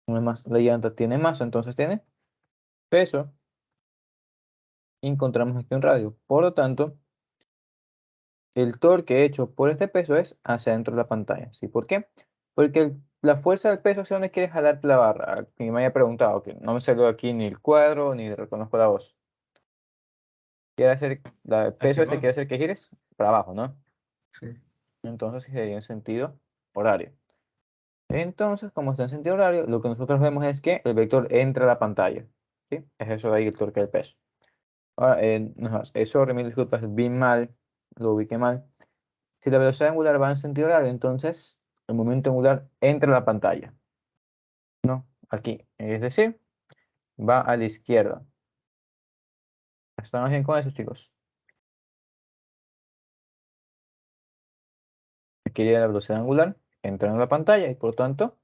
Además, la llanta tiene masa, entonces tiene peso. Y encontramos aquí un radio. Por lo tanto, el torque hecho por este peso es hacia dentro de la pantalla. ¿Sí? ¿Por qué? Porque la fuerza del peso hacia donde quiere jalarte la barra. Quien me haya preguntado, que no me salió aquí ni el cuadro ni reconozco la voz. Quiere hacer, el peso Hacia este quiere abajo. hacer que gires para abajo, ¿no? Sí. Entonces sería en sentido horario. Entonces, como está en sentido horario, lo que nosotros vemos es que el vector entra a la pantalla. ¿Sí? Es eso de ahí el torque del peso. Ahora, eso, mil disculpas, vi mal, lo ubiqué mal. Si la velocidad angular va en sentido horario, entonces el momento angular entra a la pantalla. No, aquí. Es decir, va a la izquierda. ¿Estamos bien con eso, chicos? Aquí iría la velocidad angular, entra en la pantalla y por tanto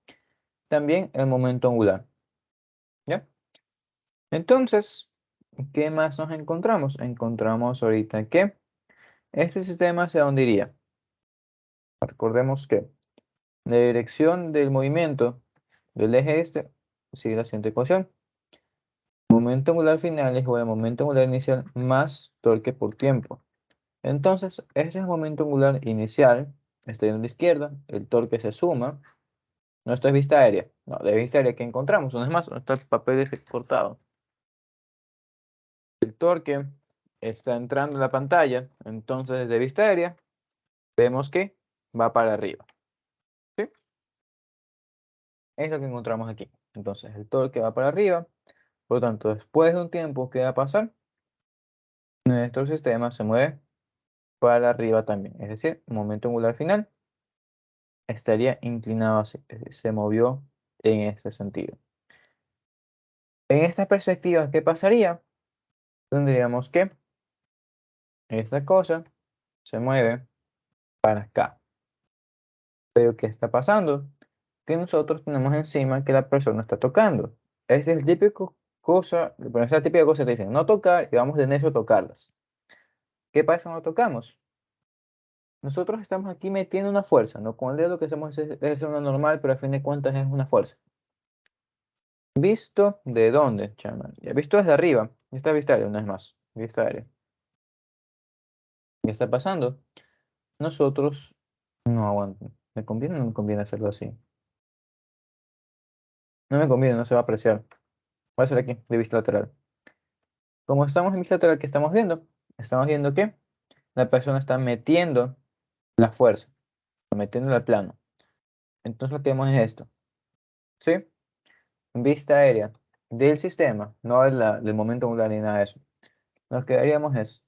también el momento angular. ¿Ya? Entonces, ¿qué más nos encontramos? Encontramos ahorita que este sistema hacia dónde iría. Recordemos que la dirección del movimiento del eje este sigue la siguiente ecuación. Momento angular final es igual al momento angular inicial más torque por tiempo. Entonces, este es el momento angular inicial. Estoy en la izquierda. El torque se suma. No, esto es vista aérea. No, de vista aérea que encontramos. Una vez más, está el papel cortado. El torque está entrando en la pantalla. Entonces, desde vista aérea, vemos que va para arriba. ¿Sí? Es lo que encontramos aquí. Entonces, el torque va para arriba. Por lo tanto, después de un tiempo, ¿qué va a pasar? Nuestro sistema se mueve para arriba también. Es decir, el momento angular final estaría inclinado así. Es decir, se movió en este sentido. En esta perspectiva, ¿qué pasaría? Tendríamos que esta cosa se mueve para acá. Pero ¿qué está pasando? Que nosotros tenemos encima que la persona está tocando. Esa es el típico cosa, bueno, esa es la típica cosa que dicen, no tocar y vamos de necio a tocarlas. ¿Qué pasa cuando tocamos? Nosotros estamos aquí metiendo una fuerza, ¿no? Con el dedo lo que hacemos es una normal, pero a fin de cuentas es una fuerza. ¿Visto de dónde, chaval? Ya visto desde arriba. Esta vista aérea, una vez más. Vista aérea. ¿Qué está pasando? Nosotros no aguanto. ¿Me conviene o no me conviene hacerlo así? No me conviene, no se va a apreciar. Va a ser aquí, de vista lateral. Como estamos en vista lateral, ¿qué estamos viendo? Estamos viendo que la persona está metiendo la fuerza, metiéndola al plano. Entonces lo que vemos es esto. ¿Sí? Vista aérea del sistema, no del momento angular ni nada de eso. Lo que haríamos es,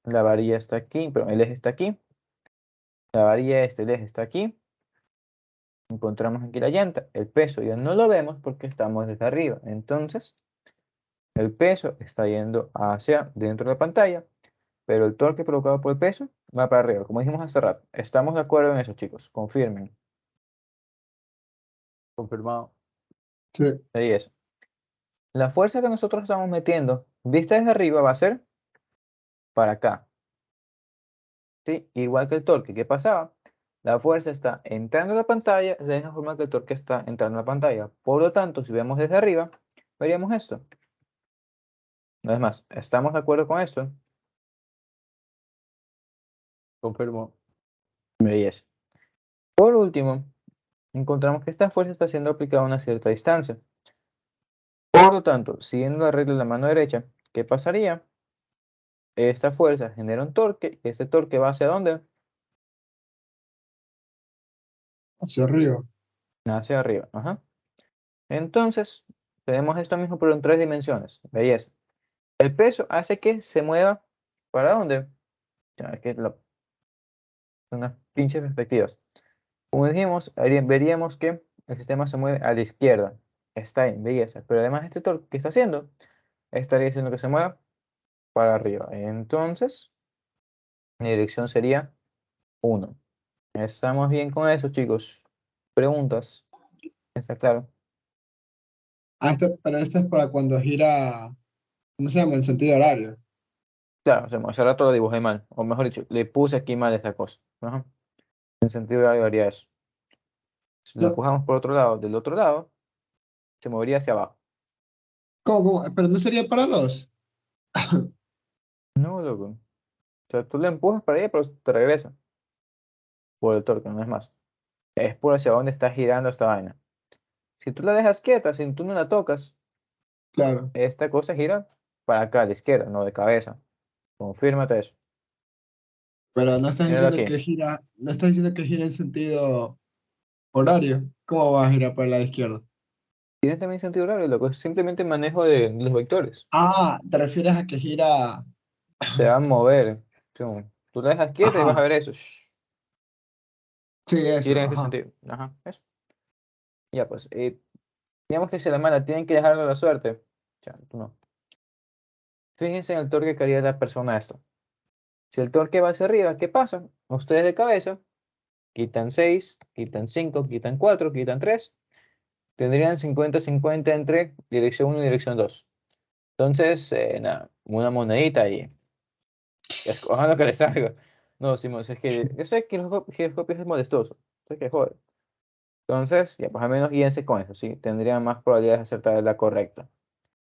la varilla está aquí, pero el eje está aquí. La varilla el eje está aquí. Encontramos aquí la llanta. El peso ya no lo vemos porque estamos desde arriba. Entonces, el peso está yendo hacia dentro de la pantalla, pero el torque provocado por el peso va para arriba, como dijimos hace rato. ¿Estamos de acuerdo en eso, chicos? Confirmen. Confirmado. Sí. Ahí es. La fuerza que nosotros estamos metiendo, vista desde arriba, va a ser para acá. ¿Sí? Igual que el torque. ¿Qué pasaba? La fuerza está entrando a la pantalla de la misma forma que el torque está entrando a la pantalla. Por lo tanto, si vemos desde arriba, veríamos esto. No es más, ¿estamos de acuerdo con esto? Confirmo. Belleza. Por último, encontramos que esta fuerza está siendo aplicada a una cierta distancia. Por lo tanto, siguiendo la regla de la mano derecha, ¿qué pasaría? Esta fuerza genera un torque y este torque va ¿hacia dónde? Hacia arriba. Hacia arriba. Ajá. Entonces, tenemos esto mismo pero en tres dimensiones. Belleza. El peso hace que se mueva ¿para dónde? Ya, es que son unas pinches perspectivas. Como dijimos, veríamos que el sistema se mueve a la izquierda. Está en belleza. Pero además este torque que está haciendo, estaría haciendo que se mueva para arriba. Entonces, la dirección sería 1. ¿Estamos bien con eso, chicos? ¿Preguntas? ¿Está claro? Pero esto es para cuando gira, ¿cómo se llama? En sentido horario. Claro, hace rato lo dibujé mal. O mejor dicho, le puse aquí mal esta cosa. Ajá. En sentido horario haría eso. Si lo No, empujamos por otro lado, del otro lado, se movería hacia abajo. ¿cómo? Pero no sería para dos. No, loco. O sea, tú le empujas para allá, pero te regresa por el torque, no es más. Es por hacia dónde está girando esta vaina. Si tú la dejas quieta, si tú no la tocas, Claro. esta cosa gira para acá, a la izquierda, no de cabeza. Confírmate eso. Pero no estás Míralo diciendo aquí. que gira, no estás diciendo que gira en sentido horario. ¿Cómo va a girar para la izquierda? Tiene también sentido horario, loco. Es simplemente manejo de los vectores. Ah, ¿te refieres a que gira? Se va a mover. Tú la dejas quieta y vas a Ajá, ver eso. sí, eso, Gira en ese ajá. sentido. Ajá, eso. Ya, pues. Digamos que se la mala, tienen que dejarlo a la suerte. Ya, tú no. Fíjense en el torque que haría la persona esto. Si el torque va hacia arriba, ¿qué pasa? Ustedes de cabeza quitan 6, quitan 5, quitan 4, quitan 3. Tendrían 50-50 entre dirección 1 y dirección 2. Entonces, nada, una monedita y escojan lo que les salga. No, Simón, es que yo sé que los giroscopios es molestoso. Sé que joder. Entonces, ya, pues al menos guíense con eso, ¿sí? Tendrían más probabilidades de acertar la correcta.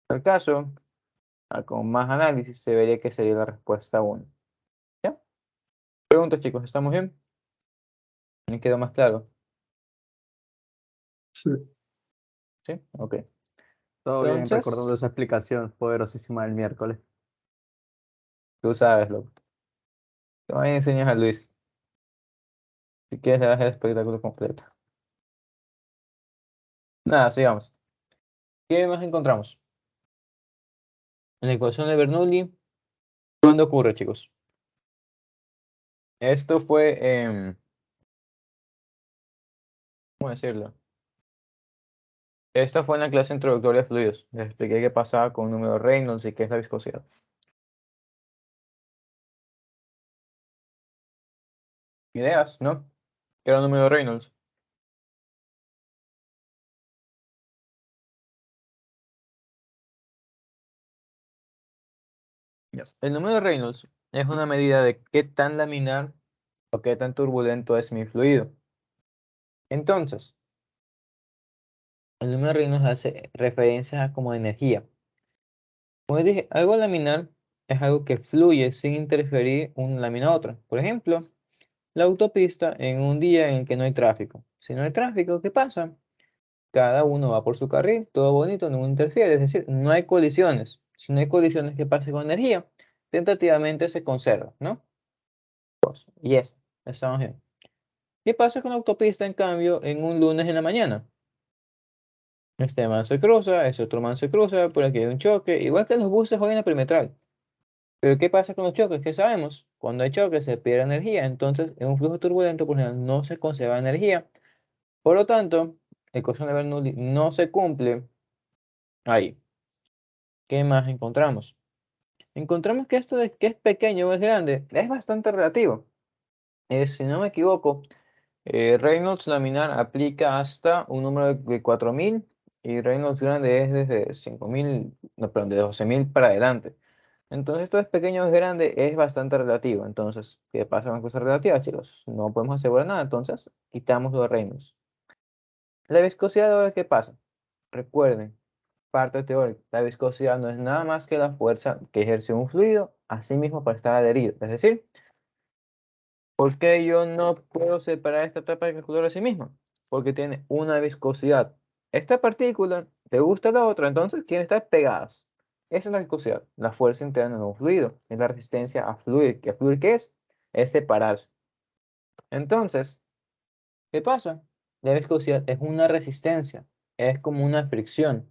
En el caso, con más análisis, se vería que sería la respuesta 1. ¿Ya? Preguntas, chicos, ¿estamos bien? ¿Me quedó más claro? Sí. ¿Sí? Ok. Todo bien, recordando esa Entonces, explicación poderosísima del miércoles. tú sabes, loco. Te voy a enseñar a Luis. Si quieres, le das el espectáculo completo. Nada, sigamos. ¿Qué más encontramos? En la ecuación de Bernoulli, ¿cuándo ocurre, chicos? Esto fue, ¿cómo decirlo? Esta fue en la clase introductoria de fluidos. Les expliqué qué pasaba con un número de Reynolds y qué es la viscosidad. ¿Ideas? ¿No? ¿Qué era un número de Reynolds? Ya. El número de Reynolds es una medida de qué tan laminar o qué tan turbulento es mi fluido. Entonces, el número de Reynolds hace referencia a como energía. Como les dije, algo laminar es algo que fluye sin interferir una lámina a otra. Por ejemplo, la autopista en un día en el que no hay tráfico. Si no hay tráfico, ¿qué pasa? Cada uno va por su carril, todo bonito, no interfiere, es decir, no hay colisiones. Si no hay colisiones, ¿qué pasa con energía? Tentativamente se conserva, ¿no? Y eso, estamos bien. ¿Qué pasa con la autopista, en cambio, en un lunes en la mañana? Este man se cruza, este otro man se cruza, por aquí hay un choque, igual que los buses hoy en la perimetral. Pero ¿qué pasa con los choques? ¿Qué sabemos? Cuando hay choques se pierde energía, entonces en un flujo turbulento por ejemplo, no se conserva energía. Por lo tanto, la ecuación de Bernoulli no se cumple ahí. ¿Qué más encontramos? Encontramos que esto de que es pequeño o es grande es bastante relativo. Si no me equivoco, Reynolds laminar aplica hasta un número de 4000 y Reynolds grande es desde 5000, no, perdón, de 12000 para adelante. Entonces, esto es pequeño o es grande es bastante relativo. Entonces, ¿qué pasa con las cosas relativas, chicos? No podemos asegurar nada, entonces quitamos los Reynolds. La viscosidad ahora, ¿qué pasa? Recuerden, parte teórica, la viscosidad no es nada más que la fuerza que ejerce un fluido a sí mismo para estar adherido. Es decir, ¿por qué yo no puedo separar esta etapa de calculadora a sí misma? Porque tiene una viscosidad. Esta partícula te gusta la otra, entonces quieren estar pegadas. Esa es la viscosidad, la fuerza interna de un fluido. Es la resistencia a fluir. ¿Qué fluir qué es? Es separarse. Entonces, ¿qué pasa? La viscosidad es una resistencia, es como una fricción.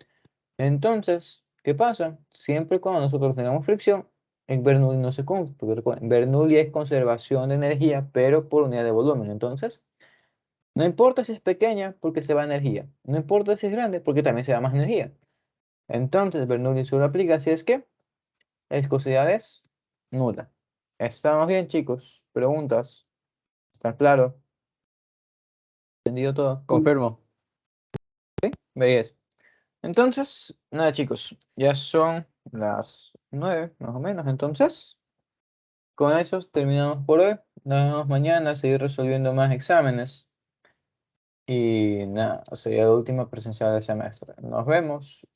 Entonces, ¿qué pasa? Siempre cuando nosotros tengamos fricción, en Bernoulli no se cumple, porque recuerden, Bernoulli es conservación de energía, pero por unidad de volumen. Entonces, no importa si es pequeña, porque se va energía. No importa si es grande, porque también se va más energía. Entonces, Bernoulli solo aplica si es que la viscosidad es nula. ¿Estamos bien, chicos? ¿Preguntas? ¿Está claro? ¿Entendido todo? Confirmo. Veis. Entonces, nada, chicos, ya son las 9, más o menos. Entonces, con eso terminamos por hoy. Nos vemos mañana a seguir resolviendo más exámenes. Y nada, sería la última presencial del semestre. Nos vemos.